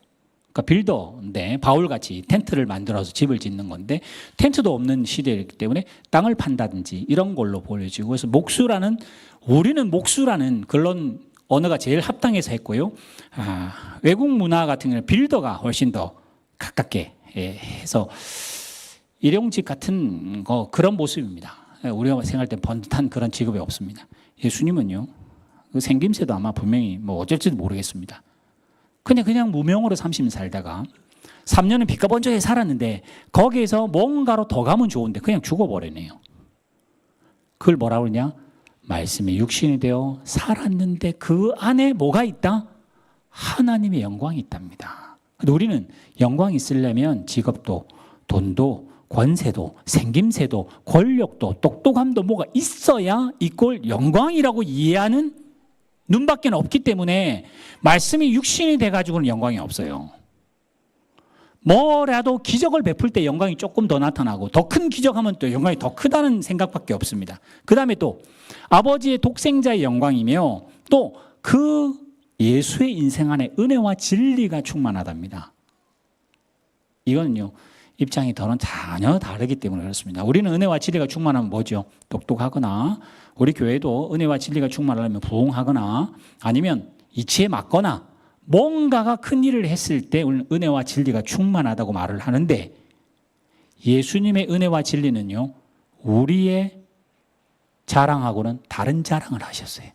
S3: 그러니까 빌더인데 바울같이 텐트를 만들어서 집을 짓는 건데 텐트도 없는 시대이기 때문에 땅을 판다든지 이런 걸로 보여지고 그래서 우리는 목수라는 그런 언어가 제일 합당해서 했고요. 외국 문화 같은 경우는 빌더가 훨씬 더 가깝게 해서 일용직 같은 그런 모습입니다. 우리가 생각할 때 번듯한 그런 직업이 없습니다. 예수님은요. 그 생김새도 아마 분명히 어쩔지도 모르겠습니다. 그냥 무명으로 30년 살다가 3년은 빛과 번쩍에 살았는데 거기에서 뭔가로 더 가면 좋은데 그냥 죽어버리네요. 그걸 뭐라고 그러냐? 말씀이 육신이 되어 살았는데 그 안에 뭐가 있다? 하나님의 영광이 있답니다. 근데 우리는 영광이 있으려면 직업도 돈도 권세도 생김새도 권력도 똑똑함도 뭐가 있어야 이걸 영광이라고 이해하는 눈밖에 없기 때문에 말씀이 육신이 돼가지고는 영광이 없어요. 뭐라도 기적을 베풀 때 영광이 조금 더 나타나고 더 큰 기적하면 또 영광이 더 크다는 생각밖에 없습니다. 그 다음에 또 아버지의 독생자의 영광이며 또 그 예수의 인생 안에 은혜와 진리가 충만하답니다. 이거는요 입장이 더는 전혀 다르기 때문에 그렇습니다. 우리는 은혜와 진리가 충만하면 뭐죠? 똑똑하거나 우리 교회도 은혜와 진리가 충만하려면 부흥하거나 아니면 이치에 맞거나 뭔가가 큰 일을 했을 때 우리는 은혜와 진리가 충만하다고 말을 하는데 예수님의 은혜와 진리는요 우리의 자랑하고는 다른 자랑을 하셨어요.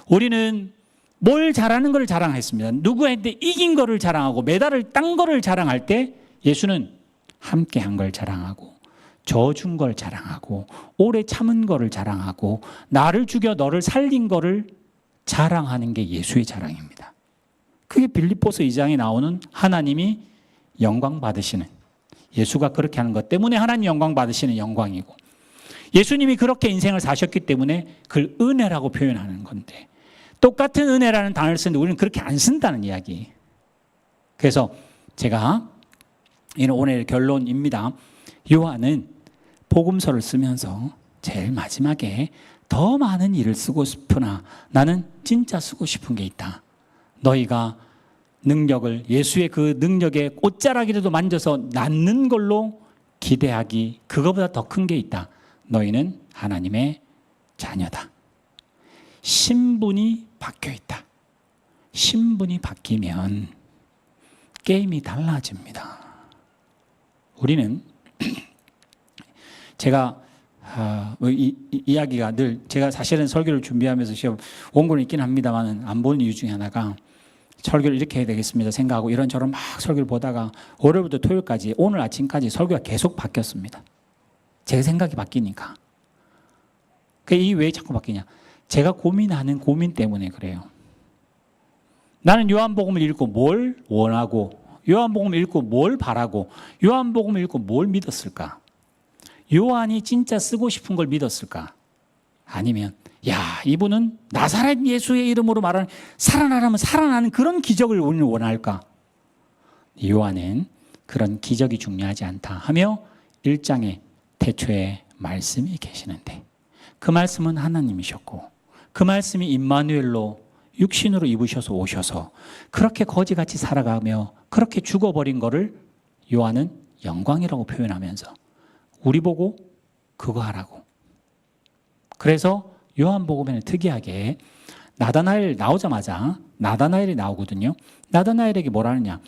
S3: 우리는 뭘 잘하는 걸 자랑했습니다. 누구한테 이긴 거를 자랑하고 메달을 딴 거를 자랑할 때 예수는 함께 한 걸 자랑하고 져준 걸 자랑하고 오래 참은 거를 자랑하고 나를 죽여 너를 살린 거를 자랑하는 게 예수의 자랑입니다. 그게 빌립보서 2장에 나오는 하나님이 영광 받으시는 예수가 그렇게 하는 것 때문에 하나님 영광 받으시는 영광이고 예수님이 그렇게 인생을 사셨기 때문에 그걸 은혜라고 표현하는 건데 똑같은 은혜라는 단어를 쓰는데 우리는 그렇게 안 쓴다는 이야기. 그래서 제가 이는 오늘 결론입니다. 요한은 복음서를 쓰면서 제일 마지막에 더 많은 일을 쓰고 싶으나 나는 진짜 쓰고 싶은 게 있다. 너희가 능력을 예수의 그 능력의 꽃자락이라도 만져서 낳는 걸로 기대하기 그거보다 더 큰 게 있다. 너희는 하나님의 자녀다. 신분이 바뀌어 있다. 신분이 바뀌면 게임이 달라집니다. 우리는 제가 이야기가 늘 제가 사실은 설교를 준비하면서 시험 원고는 있긴 합니다만 안 보는 이유 중에 하나가 설교를 이렇게 해야 되겠습니다 생각하고 이런저런 막 설교를 보다가 월요일부터 토요일까지 오늘 아침까지 설교가 계속 바뀌었습니다. 제 생각이 바뀌니까. 이 왜 자꾸 바뀌냐? 제가 고민하는 고민 때문에 그래요. 나는 요한복음을 읽고 뭘 원하고 요한복음을 읽고 뭘 바라고 요한복음을 읽고 뭘 믿었을까? 요한이 진짜 쓰고 싶은 걸 믿었을까? 아니면 야 이분은 나사렛 예수의 이름으로 말하는 살아나라면 살아나는 그런 기적을 우리는 원할까? 요한은 그런 기적이 중요하지 않다 하며 1장에 태초에 말씀이 계시는데 그 말씀은 하나님이셨고 그 말씀이 임마누엘로 육신으로 입으셔서 오셔서 그렇게 거지같이 살아가며 그렇게 죽어버린 거를 요한은 영광이라고 표현하면서 우리 보고 그거 하라고. 그래서 요한복음에는 특이하게 나다나엘 나오자마자 나다나엘이 나오거든요. 나다나엘에게 뭐라 하느냐?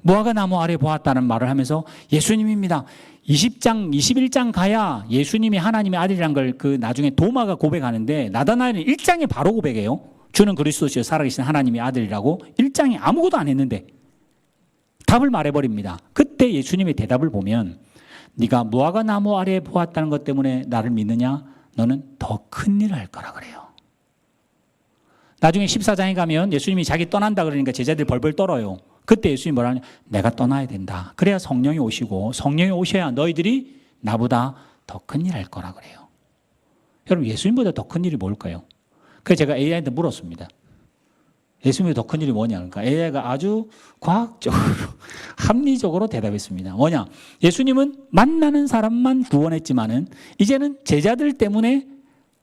S3: 무화과 나무 아래 보았다는 말을 하면서 예수님입니다. 20장, 21장 가야 예수님이 하나님의 아들이란 걸 그 나중에 도마가 고백하는데 나다나엘은 1장에 바로 고백해요. 주는 그리스도시요 살아계신 하나님의 아들이라고 1장에 아무것도 안 했는데 답을 말해버립니다. 그때 예수님의 대답을 보면 네가 무화과 나무 아래에 보았다는 것 때문에 나를 믿느냐? 너는 더 큰 일을 할 거라 그래요. 나중에 14장에 가면 예수님이 자기 떠난다 그러니까 제자들이 벌벌 떨어요. 그때 예수님이 뭐라 하냐? 내가 떠나야 된다. 그래야 성령이 오시고 성령이 오셔야 너희들이 나보다 더 큰 일 할 거라 그래요. 여러분 예수님보다 더 큰 일이 뭘까요? 그래서 제가 AI한테 물었습니다. 예수님의 더 큰 일이 뭐냐? 그러니까 AI가 아주 과학적으로 합리적으로 대답했습니다. 뭐냐? 예수님은 만나는 사람만 구원했지만은 이제는 제자들 때문에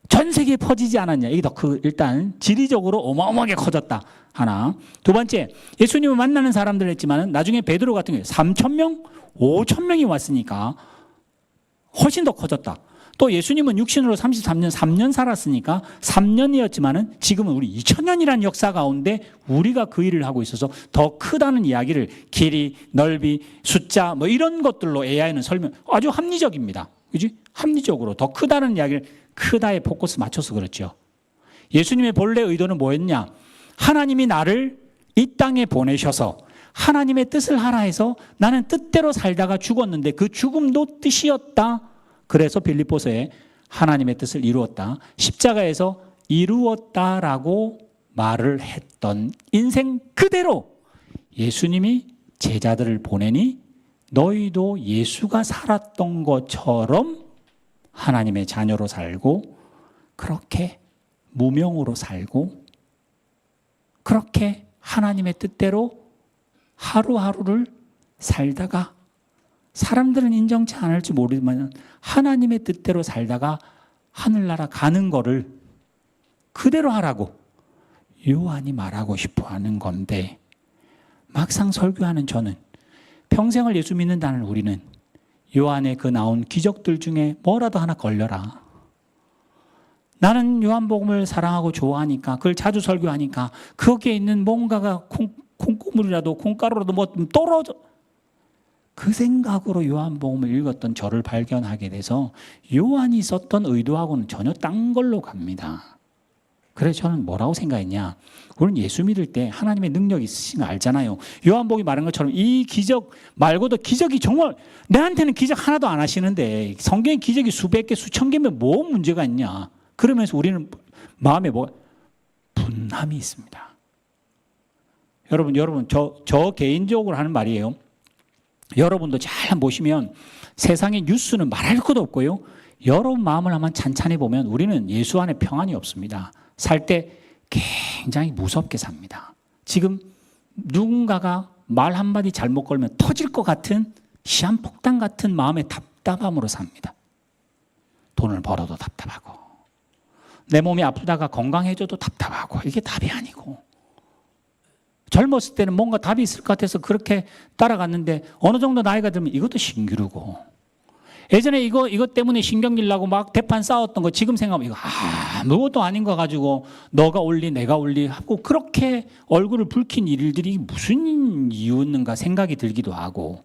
S3: 전 세계에 퍼지지 않았냐? 이게 더 일단 지리적으로 어마어마하게 커졌다. 하나. 두 번째, 예수님은 만나는 사람들 했지만은 나중에 베드로 같은 경우에 3,000명, 5,000명이 왔으니까 훨씬 더 커졌다. 또 예수님은 육신으로 33년, 3년 살았으니까 3년이었지만은 지금은 우리 2000년이라는 역사 가운데 우리가 그 일을 하고 있어서 더 크다는 이야기를 길이, 넓이, 숫자 뭐 이런 것들로 AI는 설명 아주 합리적입니다. 그지? 합리적으로 더 크다는 이야기를 크다에 포커스 맞춰서 그렇죠. 예수님의 본래 의도는 뭐였냐? 하나님이 나를 이 땅에 보내셔서 하나님의 뜻을 하라 해서 나는 뜻대로 살다가 죽었는데 그 죽음도 뜻이었다. 그래서 빌립보서에 하나님의 뜻을 이루었다. 십자가에서 이루었다라고 말을 했던 인생 그대로 예수님이 제자들을 보내니 너희도 예수가 살았던 것처럼 하나님의 자녀로 살고 그렇게 무명으로 살고 그렇게 하나님의 뜻대로 하루하루를 살다가 사람들은 인정치 않을지 모르지만 하나님의 뜻대로 살다가 하늘나라 가는 거를 그대로 하라고 요한이 말하고 싶어 하는 건데 막상 설교하는 저는 평생을 예수 믿는다는 우리는 요한의 그 나온 기적들 중에 뭐라도 하나 걸려라. 나는 요한복음을 사랑하고 좋아하니까 그걸 자주 설교하니까 거기에 있는 뭔가가 콩고물이라도 콩가루라도 뭐 떨어져 그 생각으로 요한복음을 읽었던 저를 발견하게 돼서 요한이 썼던 의도하고는 전혀 딴 걸로 갑니다. 그래서 저는 뭐라고 생각했냐? 우리는 예수 믿을 때 하나님의 능력이 있으신 거 알잖아요. 요한복음이 말한 것처럼 이 기적 말고도 기적이 정말 내한테는 기적 하나도 안 하시는데 성경에 기적이 수백 개 수천 개면 뭐 문제가 있냐? 그러면서 우리는 마음에 뭐 분함이 있습니다. 여러분 저 개인적으로 하는 말이에요. 여러분도 잘 보시면 세상의 뉴스는 말할 것도 없고요. 여러분 마음을 한번 찬찬히 보면 우리는 예수 안에 평안이 없습니다. 살 때 굉장히 무섭게 삽니다. 지금 누군가가 말 한마디 잘못 걸면 터질 것 같은 시한폭탄 같은 마음의 답답함으로 삽니다. 돈을 벌어도 답답하고 내 몸이 아프다가 건강해져도 답답하고 이게 답이 아니고 젊었을 때는 뭔가 답이 있을 것 같아서 그렇게 따라갔는데 어느 정도 나이가 들면 이것도 신기루고 예전에 이것 때문에 신경질 나고 막 대판 싸웠던 거 지금 생각하면 이거 아무것도 아닌 거 가지고 너가 올리 내가 올리 하고 그렇게 얼굴을 붉힌 일들이 무슨 이유였는가 생각이 들기도 하고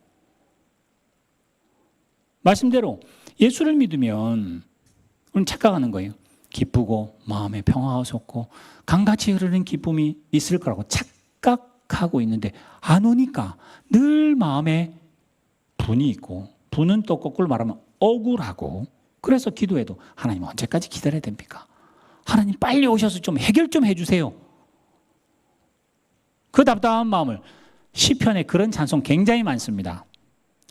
S3: 말씀대로 예수를 믿으면 우리는 착각하는 거예요. 기쁘고 마음에 평화가 솟고 강같이 흐르는 기쁨이 있을 거라고 착각하고 있는데 안 오니까 늘 마음에 분이 있고 분은 또 거꾸로 말하면 억울하고 그래서 기도해도 하나님 언제까지 기다려야 됩니까? 하나님 빨리 오셔서 좀 해결 좀 해주세요. 그 답답한 마음을 시편에 그런 찬송 굉장히 많습니다.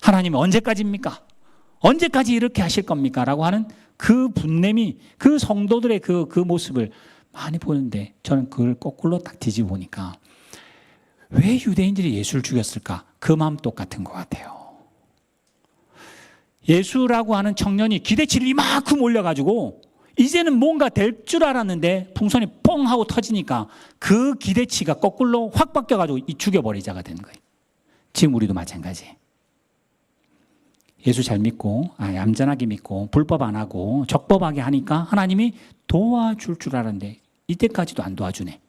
S3: 하나님 언제까지입니까? 언제까지 이렇게 하실 겁니까? 라고 하는 그 분냄이 그 성도들의 그 모습을 많이 보는데 저는 그걸 거꾸로 딱 뒤집어 보니까 왜 유대인들이 예수를 죽였을까? 그 마음 똑같은 것 같아요. 예수라고 하는 청년이 기대치를 이만큼 올려가지고 이제는 뭔가 될 줄 알았는데 풍선이 뻥 하고 터지니까 그 기대치가 거꾸로 확 바뀌어가지고 죽여버리자가 되는 거예요. 지금 우리도 마찬가지. 예수 잘 믿고 얌전하게 믿고 불법 안 하고 적법하게 하니까 하나님이 도와줄 줄 알았는데 이때까지도 안 도와주네.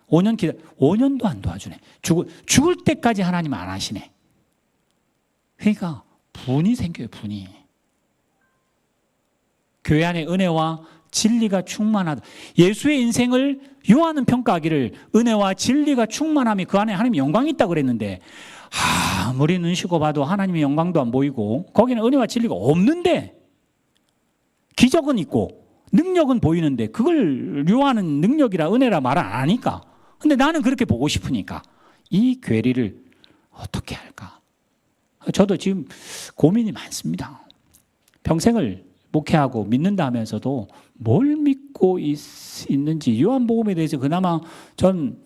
S3: 5년도 안 도와주네. 죽을 때까지 하나님 안 하시네. 그러니까 분이 생겨요. 분이. 교회 안에 은혜와 진리가 충만하다. 예수의 인생을 요한은 평가하기를 은혜와 진리가 충만함이 그 안에 하나님의 영광이 있다고 그랬는데 아무리 눈 씻고 봐도 하나님의 영광도 안 보이고 거기는 은혜와 진리가 없는데 기적은 있고 능력은 보이는데 그걸 요한은 능력이라 은혜라 말 안 하니까 근데 나는 그렇게 보고 싶으니까 이 괴리를 어떻게 할까? 저도 지금 고민이 많습니다. 평생을 목회하고 믿는다 하면서도 뭘 믿고 믿고 있는지. 요한복음에 대해서 그나마 전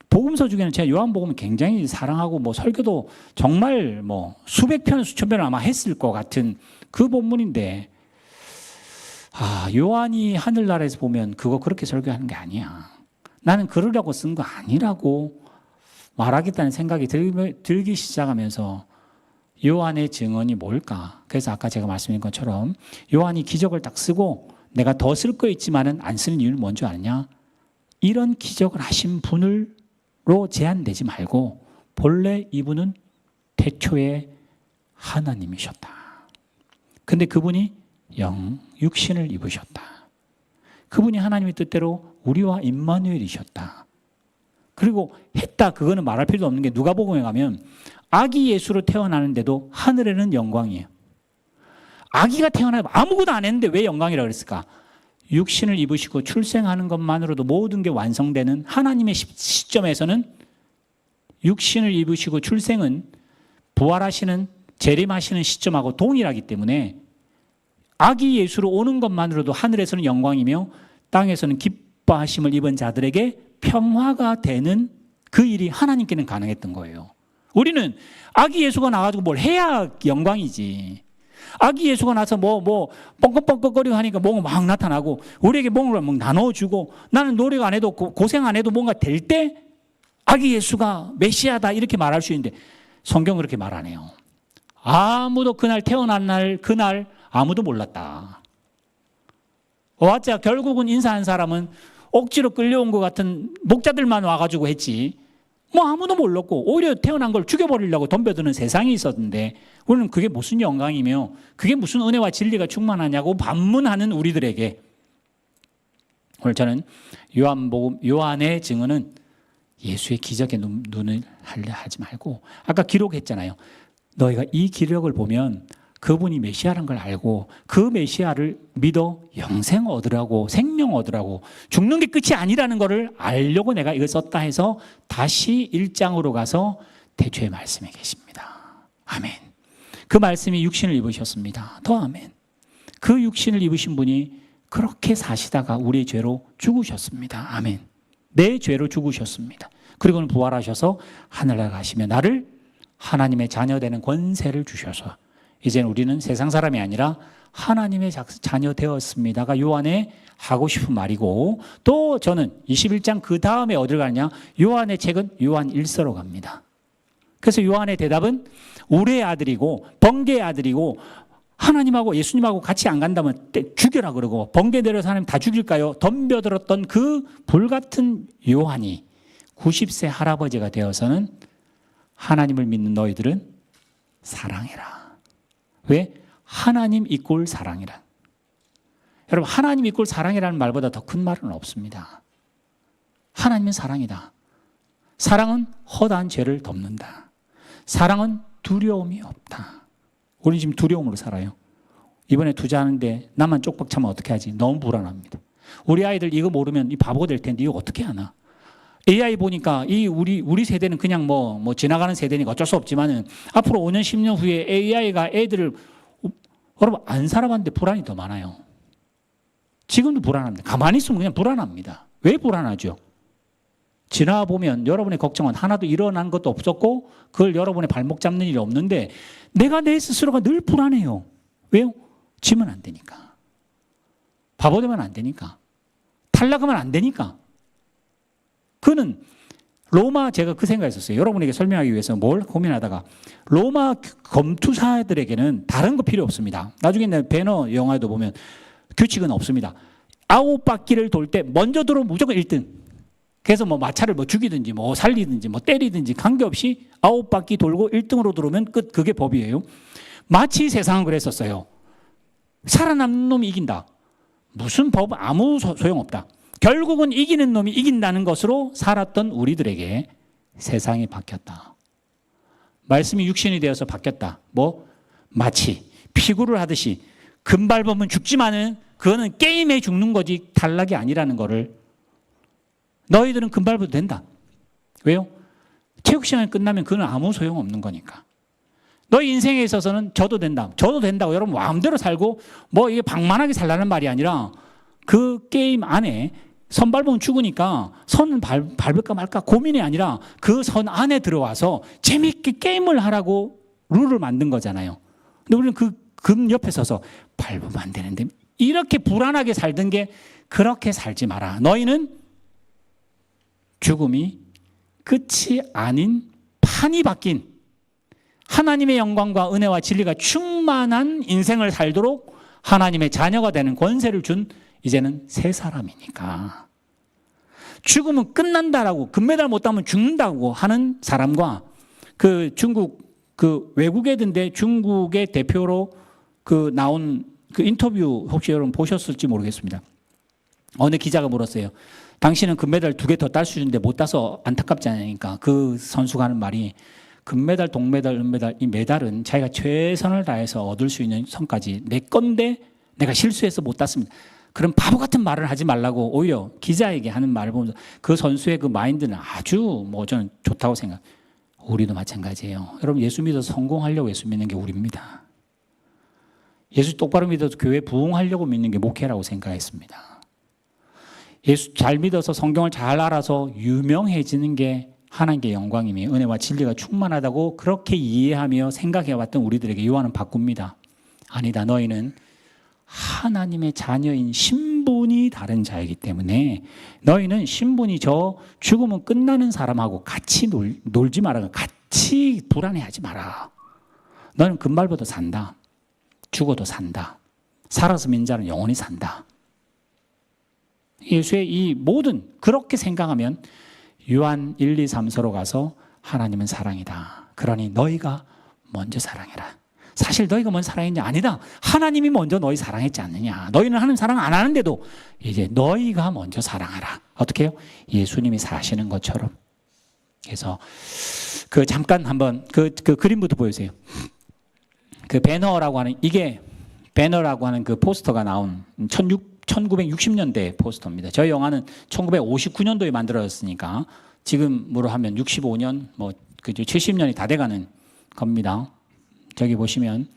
S3: 복음서 중에는 제가 요한복음을 굉장히 사랑하고 뭐 설교도 정말 뭐 수백 편 수천 편을 아마 했을 것 같은 그 본문인데, 요한이 하늘나라에서 보면 그거 그렇게 설교하는 게 아니야. 나는 그러려고 쓴 거 아니라고 말하겠다는 생각이 들기 시작하면서 요한의 증언이 뭘까? 그래서 아까 제가 말씀드린 것처럼 요한이 기적을 딱 쓰고 내가 더 쓸 거 있지만은 안 쓰는 이유는 뭔지 아느냐? 이런 기적을 하신 분으로 제한되지 말고 본래 이분은 태초에 하나님이셨다. 근데 그분이 육신을 입으셨다. 그분이 하나님의 뜻대로 우리와 임마누엘이셨다. 그리고 했다, 그거는 말할 필요도 없는 게 누가복음에 가면 아기 예수로 태어나는데도 하늘에는 영광이에요. 아기가 태어나면 아무것도 안 했는데 왜 영광이라고 그랬을까? 육신을 입으시고 출생하는 것만으로도 모든 게 완성되는 하나님의 시점에서는 육신을 입으시고 출생은 부활하시는 재림하시는 시점하고 동일하기 때문에 아기 예수로 오는 것만으로도 하늘에서는 영광이며 땅에서는 기뻐하심을 입은 자들에게 평화가 되는 그 일이 하나님께는 가능했던 거예요. 우리는 아기 예수가 나가지고 뭘 해야 영광이지. 아기 예수가 나서 뭐 뻥긋뻥긋거리고 하니까 뭔가 막 나타나고 우리에게 뭔가 막 나눠주고 나는 노력 안 해도 고생 안 해도 뭔가 될 때 아기 예수가 메시아다 이렇게 말할 수 있는데 성경은 그렇게 말 안 해요. 아무도 그날 태어난 날 그날 아무도 몰랐다. 왔자 결국은 인사한 사람은 억지로 끌려온 것 같은 목자들만 와가지고 했지 뭐 아무도 몰랐고 오히려 태어난 걸 죽여버리려고 덤벼드는 세상이 있었는데 우리는 그게 무슨 영광이며 그게 무슨 은혜와 진리가 충만하냐고 반문하는 우리들에게 오늘 저는 요한의 증언은 예수의 기적에 눈을 하지 말고 아까 기록했잖아요. 너희가 이 기록을 보면 그분이 메시아란 걸 알고 그 메시아를 믿어 영생 얻으라고 생명 얻으라고 죽는 게 끝이 아니라는 것을 알려고 내가 이걸 썼다 해서 다시 1장으로 가서 태초의 말씀에 계십니다. 아멘. 그 말씀이 육신을 입으셨습니다. 더 아멘. 그 육신을 입으신 분이 그렇게 사시다가 우리의 죄로 죽으셨습니다. 아멘. 내 죄로 죽으셨습니다. 그리고는 부활하셔서 하늘나라 가시며 나를 하나님의 자녀 되는 권세를 주셔서 이제는 우리는 세상 사람이 아니라 하나님의 자녀 되었습니다가 요한의 하고 싶은 말이고 또 저는 21장 그 다음에 어디를 가느냐 요한의 책은 요한 1서로 갑니다. 그래서 요한의 대답은 우레의 아들이고 번개의 아들이고 하나님하고 예수님하고 같이 안 간다면 죽여라 그러고 번개 내려서 하나님 다 죽일까요? 덤벼들었던 그 불같은 요한이 90세 할아버지가 되어서는 하나님을 믿는 너희들은 사랑해라. 왜? 하나님 이꼴 사랑이라. 여러분 하나님 이꼴 사랑이라는 말보다 더 큰 말은 없습니다. 하나님은 사랑이다. 사랑은 허다한 죄를 덮는다. 사랑은 두려움이 없다. 우리 지금 두려움으로 살아요. 이번에 투자하는데 나만 쪽박 차면 어떻게 하지? 너무 불안합니다. 우리 아이들 이거 모르면 이 바보 될 텐데 이거 어떻게 하나? AI 보니까 우리 세대는 그냥 뭐 지나가는 세대니까 어쩔 수 없지만은 앞으로 5년 10년 후에 AI가 애들을 여러분 안 살아봤는데 불안이 더 많아요. 지금도 불안합니다. 가만히 있으면 그냥 불안합니다. 왜 불안하죠? 지나와 보면 여러분의 걱정은 하나도 일어난 것도 없었고 그걸 여러분의 발목 잡는 일이 없는데 내가 내 스스로가 늘 불안해요. 왜요? 지면 안 되니까. 바보 되면 안 되니까. 탈락하면 안 되니까. 그는 로마 제가 그 생각했었어요. 여러분에게 설명하기 위해서 뭘 고민하다가 로마 검투사들에게는 다른 거 필요 없습니다. 나중에 배너 영화에도 보면 규칙은 없습니다. 9바퀴를 돌 때 먼저 들어오면 무조건 1등. 그래서 뭐 마차를 뭐 죽이든지 뭐 살리든지 뭐 때리든지 관계없이 9바퀴 돌고 1등으로 들어오면 끝. 그게 법이에요. 마치 세상은 그랬었어요. 살아남는 놈이 이긴다. 무슨 법 아무 소용없다. 결국은 이기는 놈이 이긴다는 것으로 살았던 우리들에게 세상이 바뀌었다. 말씀이 육신이 되어서 바뀌었다. 뭐 마치 피구를 하듯이 금 밟으면 죽지만은 그거는 게임에 죽는 거지 탈락이 아니라는 거를 너희들은 금 밟아도 된다. 왜요? 체육 시간이 끝나면 그건 아무 소용없는 거니까. 너희 인생에 있어서는 져도 된다. 져도 된다고 여러분 마음대로 살고 뭐 이게 방만하게 살라는 말이 아니라 그 게임 안에 선 밟으면 죽으니까 선을 밟을까 말까 고민이 아니라 그 선 안에 들어와서 재밌게 게임을 하라고 룰을 만든 거잖아요. 근데 우리는 그 금 옆에 서서 밟으면 안 되는데 이렇게 불안하게 살던 게 그렇게 살지 마라. 너희는 죽음이 끝이 아닌 판이 바뀐 하나님의 영광과 은혜와 진리가 충만한 인생을 살도록 하나님의 자녀가 되는 권세를 준 이제는 새 사람이니까. 죽으면 끝난다라고 금메달 못 따면 죽는다고 하는 사람과 그 중국 그 외국애던데 중국의 대표로 그 나온 그 인터뷰 혹시 여러분 보셨을지 모르겠습니다. 어느 기자가 물었어요. 당신은 금메달 2개 더 딸 수 있는데 못 따서 안타깝지 않으니까 그 선수가 하는 말이 금메달, 동메달, 은메달 이 메달은 자기가 최선을 다해서 얻을 수 있는 선까지 내 건데 내가 실수해서 못 땄습니다. 그런 바보 같은 말을 하지 말라고 오히려 기자에게 하는 말을 보면서 그 선수의 그 마인드는 아주 뭐 저는 좋다고 생각. 우리도 마찬가지예요. 여러분 예수 믿어서 성공하려고 예수 믿는 게 우리입니다. 예수 똑바로 믿어서 교회 부흥하려고 믿는 게 목회라고 생각했습니다. 예수 잘 믿어서 성경을 잘 알아서 유명해지는 게 하나님께 영광이며 은혜와 진리가 충만하다고 그렇게 이해하며 생각해왔던 우리들에게 요한은 바꿉니다. 아니다. 너희는 하나님의 자녀인 신분이 다른 자이기 때문에 너희는 신분이 저 죽으면 끝나는 사람하고 같이 놀지 마라. 같이 불안해하지 마라. 너는 금발보다 산다. 죽어도 산다. 살아서 믿는 자는 영원히 산다. 예수의 이 모든 그렇게 생각하면 요한 1, 2, 3서로 가서 하나님은 사랑이다. 그러니 너희가 먼저 사랑해라. 사실 너희가 먼저 사랑했냐? 아니다. 하나님이 먼저 너희 사랑했지 않느냐. 너희는 하나님 사랑 안 하는데도 이제 너희가 먼저 사랑하라. 어떻게 해요? 예수님이 사시는 것처럼. 그래서 그 잠깐 한번 그 그림부터 보여주세요. 그 배너라고 하는 이게 배너라고 하는 그 포스터가 나온 1960년대 포스터입니다. 저희 영화는 1959년도에 만들어졌으니까 지금으로 하면 65년 뭐 그죠 70년이 다 돼가는 겁니다. 저기 보시면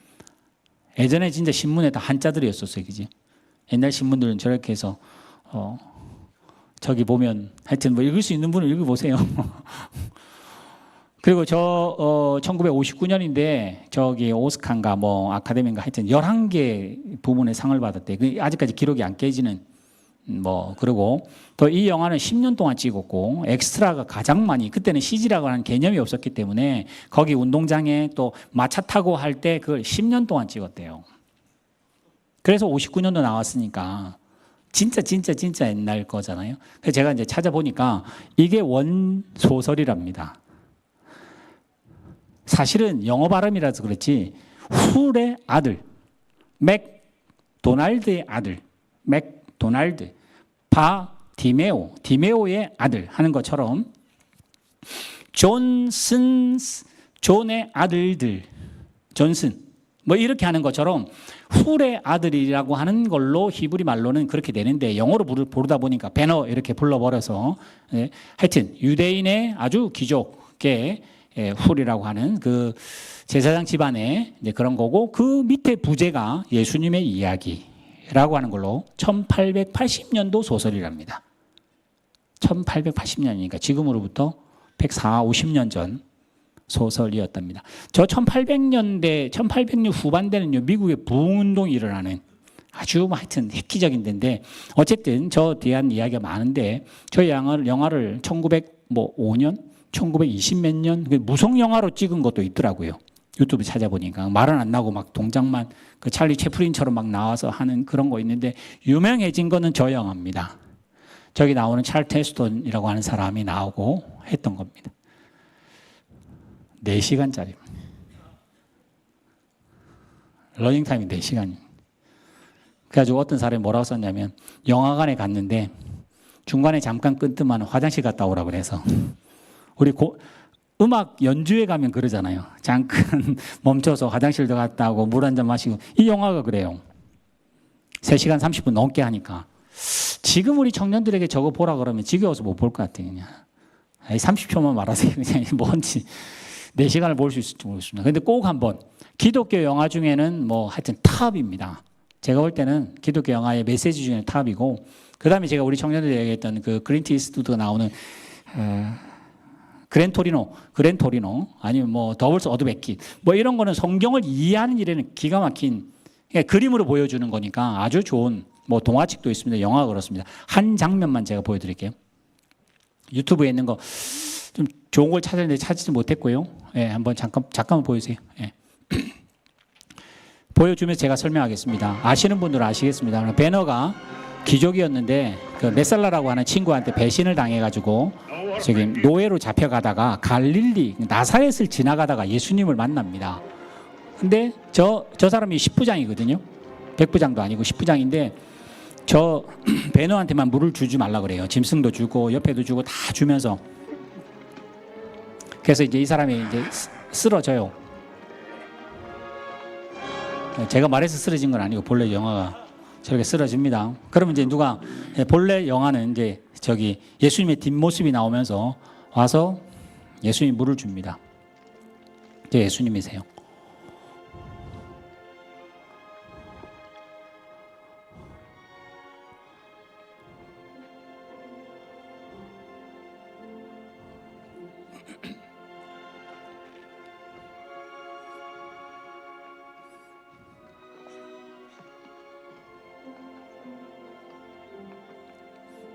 S3: 예전에 진짜 신문에 다 한자들이었었어요, 그지? 옛날 신문들은 저렇게 해서 저기 보면 하여튼 뭐 읽을 수 있는 분은 읽어보세요. 그리고 저 1959년인데 저기 오스카인가 뭐 아카데미인가 하여튼 11개 부문의 상을 받았대. 아직까지 기록이 안 깨지는 뭐 그리고 또 이 영화는 10년 동안 찍었고 엑스트라가 가장 많이 그때는 CG라고 하는 개념이 없었기 때문에 거기 운동장에 또 마차 타고 할 때 그걸 10년 동안 찍었대요. 그래서 59년도 나왔으니까 진짜 옛날 거잖아요. 그래서 제가 이제 찾아보니까 이게 원 소설이랍니다. 사실은 영어 발음이라서 그렇지 훌의 아들 맥도날드의 아들 맥도날드 디메오의 아들 하는 것처럼 존의 아들들 존슨 뭐 이렇게 하는 것처럼 훌의 아들이라고 하는 걸로 히브리 말로는 그렇게 되는데 영어로 부르다 보니까 배너 이렇게 불러버려서 하여튼 유대인의 아주 귀족계 훌이라고 하는 그 제사장 집안의 이제 그런 거고 그 밑에 부제가 예수님의 이야기라고 하는 걸로 1880년도 소설이랍니다. 1880년이니까 지금으로부터 140, 50년 전 소설이었답니다. 저 1800년 후반대는요 미국의 부흥운동이 일어나는 아주 하여튼 획기적인 데인데 어쨌든 저 대한 이야기가 많은데 저 영화를 1905년 1920 몇 년 무성 영화로 찍은 것도 있더라고요. 유튜브 찾아보니까 말은 안 나고 막 동작만 그 찰리 채플린처럼 막 나와서 하는 그런 거 있는데 유명해진 거는 저 영화입니다. 저기 나오는 찰튼 헤스턴이라고 하는 사람이 나오고 했던 겁니다. 4시간짜리. 러닝타임이 4시간이에요. 그래가지고 어떤 사람이 뭐라고 썼냐면 영화관에 갔는데 중간에 잠깐 끊더만 화장실 갔다 오라고 그래서 우리 음악 연주회 가면 그러잖아요. 잠깐 멈춰서 화장실도 갔다 오고 물 한잔 마시고 이 영화가 그래요. 3시간 30분 넘게 하니까 지금 우리 청년들에게 저거 보라 그러면 지겨워서 못 볼 것 같아요. 그냥 30초만 말하세요. 그냥 뭔지 4시간을 볼 수 있을지 모르겠습니다. 근데 꼭 한번 기독교 영화 중에는 뭐 하여튼 탑입니다. 제가 볼 때는 기독교 영화의 메시지 중에 탑이고, 그 다음에 제가 우리 청년들이 얘기했던 그 클린트 이스트우드가 나오는 그랜토리노 아니면 뭐 더블스 어드베킷 뭐 이런 거는 성경을 이해하는 일에는 기가 막힌 그림으로 보여주는 거니까 아주 좋은 뭐 동화책도 있습니다. 영화가 그렇습니다. 한 장면만 제가 보여드릴게요. 유튜브에 있는 거 좀 좋은 걸 찾았는데 찾지 못했고요. 예, 한번 잠깐만 보여주세요. 예. 보여주면서 제가 설명하겠습니다. 아시는 분들은 아시겠습니다. 배너가 귀족이었는데 그 메살라라고 하는 친구한테 배신을 당해가지고 지금 노예로 잡혀가다가 갈릴리 나사렛을 지나가다가 예수님을 만납니다. 근데 저 사람이 10부장이거든요. 100부장도 아니고 10부장인데 저 배너한테만 물을 주지 말라 그래요. 짐승도 주고 옆에도 주고 다 주면서. 그래서 이제 이 사람이 이제 쓰러져요. 제가 말해서 쓰러진 건 아니고 본래 영화가 저렇게 쓰러집니다. 그러면 이제 누가 본래 영화는 이제 저기 예수님의 뒷모습이 나오면서 와서 예수님 물을 줍니다. 이제 예수님이세요.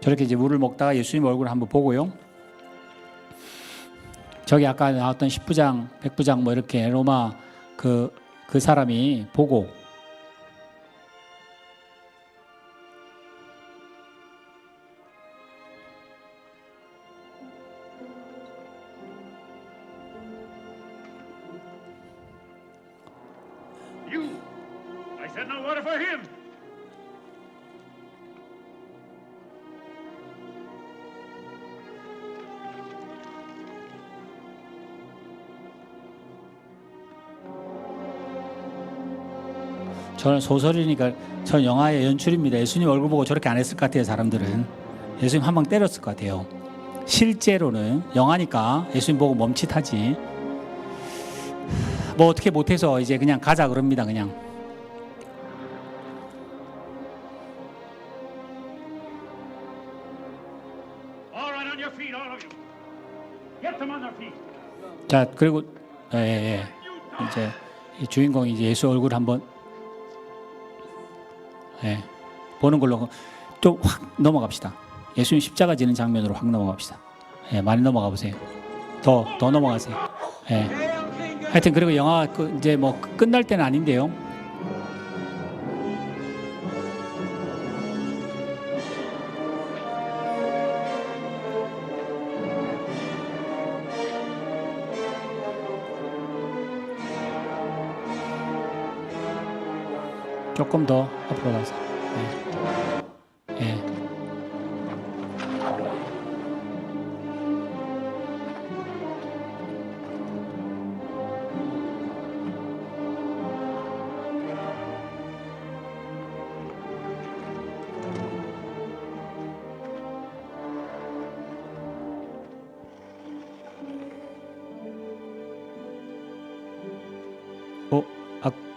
S3: 저렇게 이제 물을 먹다가 예수님 얼굴을 한번 보고요. 저기 아까 나왔던 10부장, 100부장 뭐 이렇게 로마 그 사람이 보고
S4: You! I said no water for him!
S3: 저는 소설이니까 저는 영화의 연출입니다. 예수님 얼굴 보고 저렇게 안 했을 것 같아요. 사람들은 예수님 한 방 때렸을 것 같아요. 실제로는 영화니까 예수님 보고 멈칫하지 뭐 어떻게 못해서 이제 그냥 가자 그럽니다. 그냥
S4: All right, on your feet, all of you. Get them on their feet.
S3: 자 그리고 이제 이 주인공이 이제 예수 얼굴 한번 보는 걸로 좀 확 넘어갑시다. 예수님 십자가 지는 장면으로 확 넘어갑시다. 많이 넘어가 보세요. 더 넘어가세요. 하여튼 그리고 영화 이제 뭐 끝날 때는 아닌데요. 조금 더 앞으로 가서.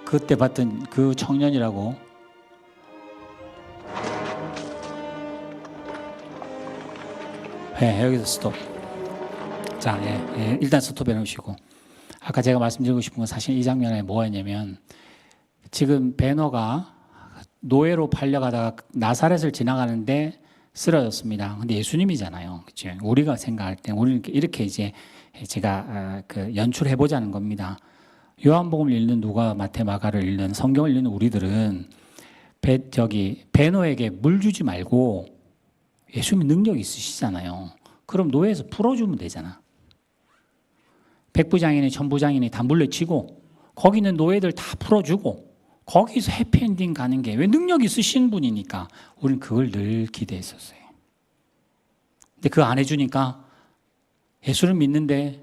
S3: 그때 봤던 그 청년이라고. 여기서 스톱. 자, 일단 스톱해 놓으시고. 아까 제가 말씀드리고 싶은 건 사실 이 장면에 뭐였냐면 지금 베너가 노예로 팔려가다가 나사렛을 지나가는데 쓰러졌습니다. 근데 예수님이잖아요. 그렇죠? 우리가 생각할 때 우리는 이렇게 이제 제가 연출해 보자는 겁니다. 요한복음을 읽는 누가 마태 마가를 읽는 성경을 읽는 우리들은 베노에게 물 주지 말고 예수님 능력 있으시잖아요. 그럼 노예에서 풀어주면 되잖아. 백부장이니 천부장이니 다 물려치고 거기 있는 노예들 다 풀어주고 거기서 해피엔딩 가는 게 왜 능력 있으신 분이니까 우리는 그걸 늘 기대했었어요. 근데 그거 안 해주니까 예수를 믿는데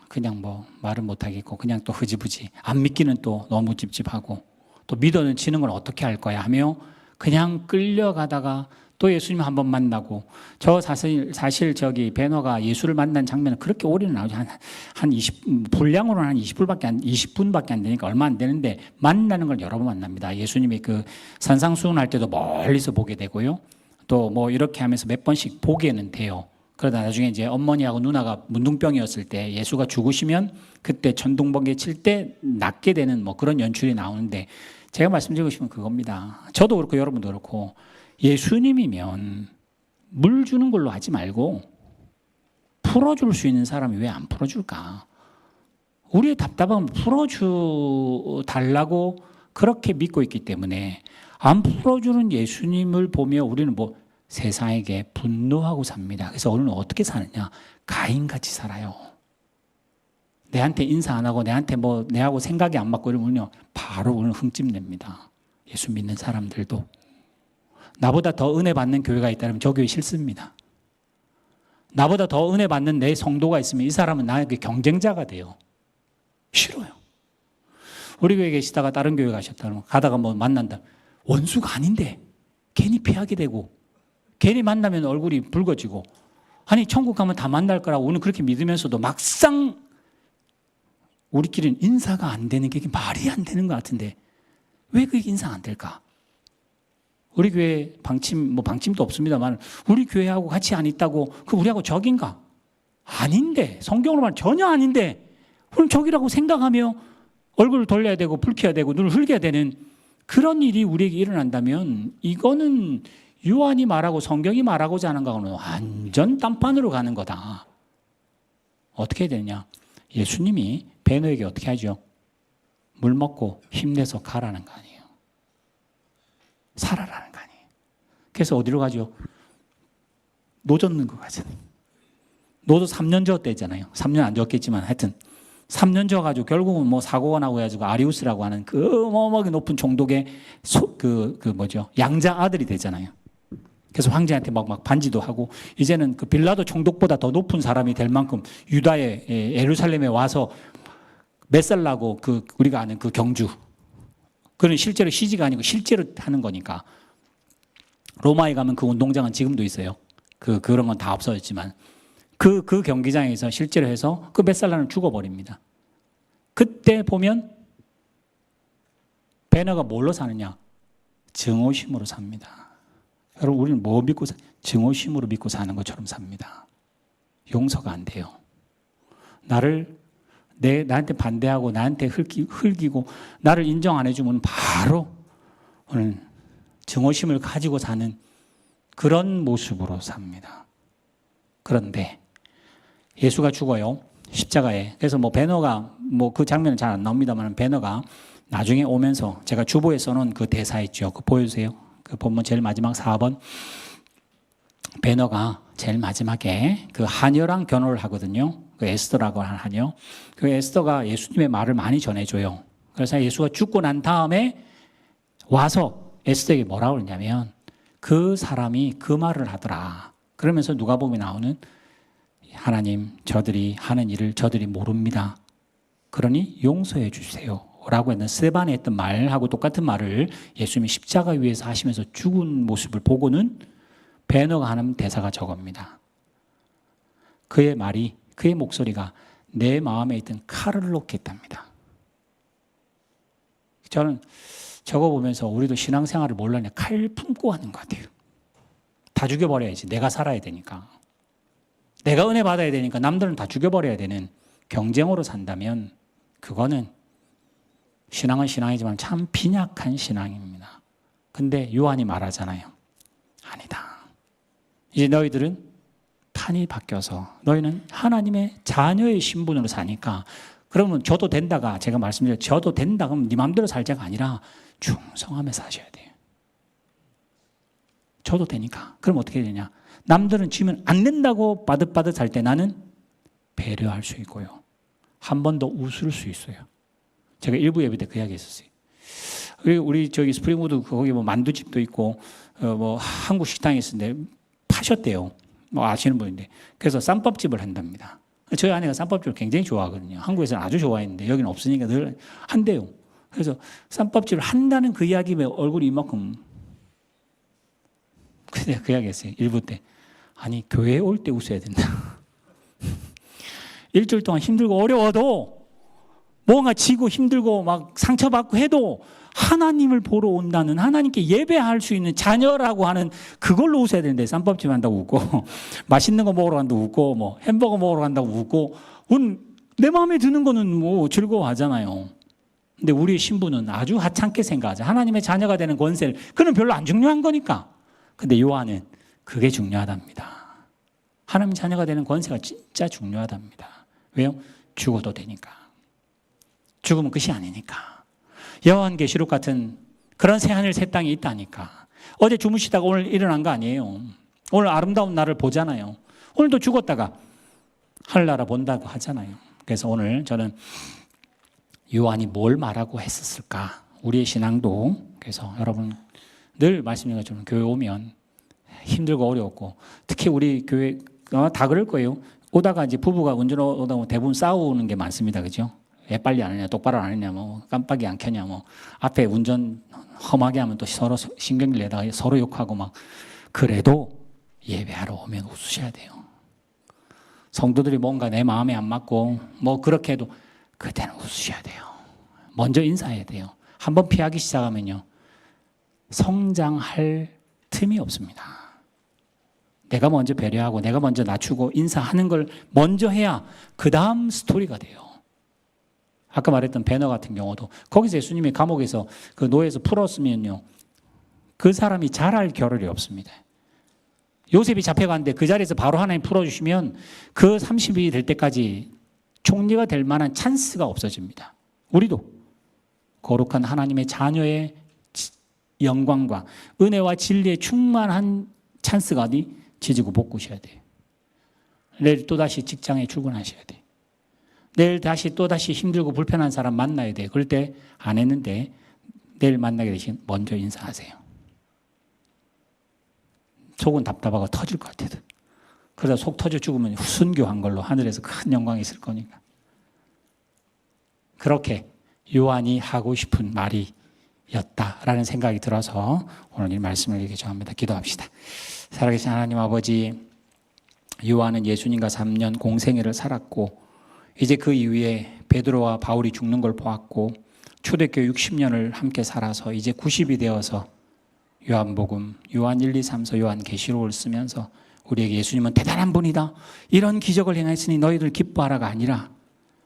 S3: 그냥 뭐 말은 못하겠고 그냥 또 흐지부지 안 믿기는 또 너무 찝찝하고 또 믿어는 치는 건 어떻게 할 거야 하며 그냥 끌려가다가 또 예수님 한번 만나고 저 사실 저기 베너가 예수를 만난 장면은 그렇게 오래는 나오지 한 20, 분량으로는 한 20분밖에 안 되니까 얼마 안 되는데 만나는 걸 여러 번 만납니다. 예수님이 그 산상수훈할 때도 멀리서 보게 되고요. 또 뭐 이렇게 하면서 몇 번씩 보게는 돼요. 그러다 나중에 이제 어머니하고 누나가 문둥병이었을 때 예수가 죽으시면 그때 천둥번개 칠 때 낫게 되는 뭐 그런 연출이 나오는데 제가 말씀드리고 싶은 그겁니다. 저도 그렇고 여러분도 그렇고 예수님이면 물 주는 걸로 하지 말고 풀어줄 수 있는 사람이 왜 안 풀어줄까? 우리의 답답함을 풀어달라고 그렇게 믿고 있기 때문에 안 풀어주는 예수님을 보며 우리는 뭐 세상에게 분노하고 삽니다. 그래서 오늘은 어떻게 사느냐? 가인같이 살아요. 내한테 인사 안 하고 내한테 뭐 내하고 생각이 안 맞고 이러면요 바로 오늘 흠집 냅니다. 예수 믿는 사람들도 나보다 더 은혜 받는 교회가 있다면 저 교회 싫습니다. 나보다 더 은혜 받는 내 성도가 있으면 이 사람은 나에게 경쟁자가 돼요. 싫어요. 우리 교회에 계시다가 다른 교회 가셨다 그러면 가다가 뭐 만난다. 원수가 아닌데 괜히 피하게 되고 괜히 만나면 얼굴이 붉어지고 아니 천국 가면 다 만날 거라고 우리는 그렇게 믿으면서도 막상 우리끼리는 인사가 안 되는 게 말이 안 되는 것 같은데 왜 그게 인사 안 될까? 우리 교회 방침도 없습니다만 우리 교회하고 같이 안 있다고 그 우리하고 적인가? 아닌데 성경으로 말하면 전혀 아닌데 우리는 적이라고 생각하며 얼굴을 돌려야 되고 붉혀야 되고 눈을 흘겨야 되는 그런 일이 우리에게 일어난다면 이거는 요한이 말하고 성경이 말하고자 하는 거는 완전 딴판으로 가는 거다. 어떻게 해야 되느냐? 예수님이 베너에게 어떻게 하죠? 물 먹고 힘내서 가라는 거 아니에요. 살아라는 거 아니에요. 그래서 어디로 가죠? 노 젓는 거 가잖아요. 노도 3년 저었대잖아요. 3년 안 저었겠지만 하여튼 3년 저어가지고 결국은 뭐 사고가 나고 해가지고 아리우스라고 하는 그 어마어마하게 높은 종독의 양자 아들이 되잖아요. 그래서 황제한테 막 반지도 하고 이제는 그 빌라도 총독보다 더 높은 사람이 될 만큼 유다의 예루살렘에 와서 몇 살 나고 그 우리가 아는 그 경주 그는 실제로 CG가 아니고 실제로 하는 거니까 로마에 가면 그 운동장은 지금도 있어요. 그런 건 다 없어졌지만 그 경기장에서 실제로 해서 그 몇 살 나는 죽어버립니다. 그때 보면 베너가 뭘로 사느냐? 증오심으로 삽니다. 여러분 우리는 뭐 믿고 증오심으로 믿고 사는 것처럼 삽니다. 용서가 안 돼요. 나한테 반대하고 나한테 흘기고 나를 인정 안 해주면 바로 오늘 증오심을 가지고 사는 그런 모습으로 삽니다. 그런데 예수가 죽어요. 십자가에. 그래서 뭐 베너가 뭐 그 장면은 잘 안 나옵니다만 베너가 나중에 오면서 제가 주보에 써놓은 그 대사 있죠. 그거 보여주세요. 그 본문 제일 마지막 4번. 베너가 제일 마지막에 그 하녀랑 결혼을 하거든요. 그 에스더라고 하는 하녀. 그 에스더가 예수님의 말을 많이 전해줘요. 그래서 예수가 죽고 난 다음에 와서 에스더에게 뭐라고 그러냐면 그 사람이 그 말을 하더라. 그러면서 누가복음에 나오는 하나님 저들이 하는 일을 저들이 모릅니다. 그러니 용서해 주세요. 라고 했던 스데반에 했던 말하고 똑같은 말을 예수님이 십자가 위에서 하시면서 죽은 모습을 보고는 베너가 하는 대사가 저겁니다. 그의 말이 그의 목소리가 내 마음에 있던 칼을 놓겠답니다. 저는 저거 보면서 우리도 신앙생활을 몰라냐 칼 품고 하는 것 같아요. 다 죽여버려야지. 내가 살아야 되니까. 내가 은혜 받아야 되니까 남들은 다 죽여버려야 되는 경쟁으로 산다면 그거는 신앙은 신앙이지만 참 빈약한 신앙입니다. 근데 요한이 말하잖아요. 아니다. 이제 너희들은 판이 바뀌어서 너희는 하나님의 자녀의 신분으로 사니까 그러면 저도 된다가 제가 말씀드린 저도 된다 그러면 네 마음대로 살자가 아니라 충성하며 사셔야 돼요. 저도 되니까. 그럼 어떻게 되냐? 남들은 지면 안 된다고 빠듯빠듯 할 때 나는 배려할 수 있고요. 한 번 더 웃을 수 있어요. 제가 일부 예배 때 그 이야기 했었어요. 우리 저기 스프링우드 거기 뭐 만두집도 있고 뭐 한국 식당이 있었는데 파셨대요. 뭐 아시는 분인데. 그래서 쌈밥집을 한답니다. 저희 아내가 쌈밥집을 굉장히 좋아하거든요. 한국에서는 아주 좋아했는데 여기는 없으니까 늘 한대요. 그래서 쌈밥집을 한다는 그 이야기에 얼굴이 이만큼 근데 그 이야기 했어요. 1부 때. 아니, 교회에 올 때 웃어야 된다. 일주일 동안 힘들고 어려워도 뭔가 지고 힘들고 막 상처받고 해도 하나님을 보러 온다는, 하나님께 예배할 수 있는 자녀라고 하는 그걸로 웃어야 되는데, 쌈밥집 한다고 웃고 맛있는 거 먹으러 간다고 웃고 뭐 햄버거 먹으러 간다고 웃고 내 마음에 드는 거는 뭐 즐거워하잖아요. 근데 우리의 신부는 아주 하찮게 생각하죠. 하나님의 자녀가 되는 권세를, 그는 별로 안 중요한 거니까. 근데 요한은 그게 중요하답니다. 하나님 자녀가 되는 권세가 진짜 중요하답니다. 왜요? 죽어도 되니까. 죽으면 끝이 아니니까. 요한계시록 같은 그런 새하늘 새 땅이 있다니까. 어제 주무시다가 오늘 일어난 거 아니에요. 오늘 아름다운 날을 보잖아요. 오늘도 죽었다가 하늘나라 본다고 하잖아요. 그래서 오늘 저는 요한이 뭘 말하고 했었을까? 우리의 신앙도, 그래서 여러분 늘 말씀드린 것처럼 교회 오면 힘들고 어려웠고, 특히 우리 교회 다 그럴 거예요. 오다가 이제 부부가 운전하다 보면 대부분 싸우는 게 많습니다. 그죠? 왜 빨리 안 했냐, 똑바로 안 했냐, 뭐 깜빡이 안 켰냐, 뭐 앞에 운전 험하게 하면 또 서로 신경질 내다가 서로 욕하고 막. 그래도 예배하러 오면 웃으셔야 돼요. 성도들이 뭔가 내 마음에 안 맞고 뭐 그렇게 해도 그때는 웃으셔야 돼요. 먼저 인사해야 돼요. 한번 피하기 시작하면요, 성장할 틈이 없습니다. 내가 먼저 배려하고 내가 먼저 낮추고 인사하는 걸 먼저 해야 그 다음 스토리가 돼요. 아까 말했던 베너 같은 경우도 거기서 예수님이 감옥에서 그 노예에서 풀었으면요, 그 사람이 잘할 겨를이 없습니다. 요셉이 잡혀갔는데 그 자리에서 바로 하나님 풀어주시면 그 30이 될 때까지 총리가 될 만한 찬스가 없어집니다. 우리도 거룩한 하나님의 자녀의 영광과 은혜와 진리에 충만한 찬스가 어디? 지지고 볶으셔야 돼요. 내일 또다시 직장에 출근하셔야 돼요. 내일 또다시 힘들고 불편한 사람 만나야 돼요. 그럴 때 안 했는데 내일 만나게 되시면 먼저 인사하세요. 속은 답답하고 터질 것 같아도. 그러다 속 터져 죽으면 순교한 걸로 하늘에서 큰 영광이 있을 거니까. 그렇게 요한이 하고 싶은 말이었다라는 생각이 들어서 오늘 이 말씀을 읽기 좋아합니다. 기도합시다. 살아계신 하나님 아버지, 요한은 예수님과 3년 공생애를 살았고 이제 그 이후에 베드로와 바울이 죽는 걸 보았고 초대교회 60년을 함께 살아서 이제 90이 되어서 요한복음, 요한 1, 2, 3서 요한계시록을 쓰면서 우리에게 예수님은 대단한 분이다, 이런 기적을 행했으니 너희들 기뻐하라가 아니라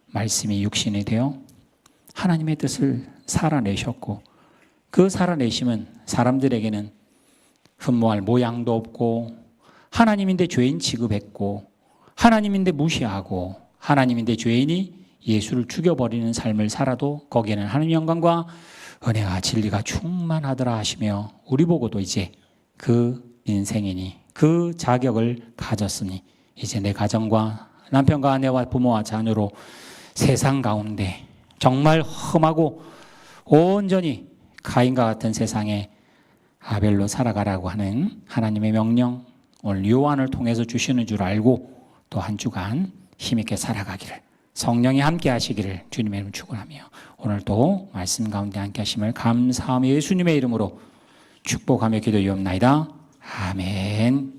S3: 말씀이 육신이 되어 하나님의 뜻을 살아내셨고 그 살아내심은 사람들에게는 흠모할 모양도 없고 하나님인데 죄인 취급했고 하나님인데 무시하고 하나님인데 죄인이 예수를 죽여버리는 삶을 살아도 거기에는 하나님의 영광과 은혜와 진리가 충만하더라 하시며 우리 보고도 이제 그 인생이니 그 자격을 가졌으니 이제 내 가정과 남편과 아내와 부모와 자녀로 세상 가운데 정말 험하고 온전히 가인과 같은 세상에 아벨로 살아가라고 하는 하나님의 명령, 오늘 요한을 통해서 주시는 줄 알고 또 한 주간 힘있게 살아가기를 성령이 함께 하시기를 주님의 이름으로 축원하며 오늘도 말씀 가운데 함께 하심을 감사하며 예수님의 이름으로 축복하며 기도하옵나이다. 아멘.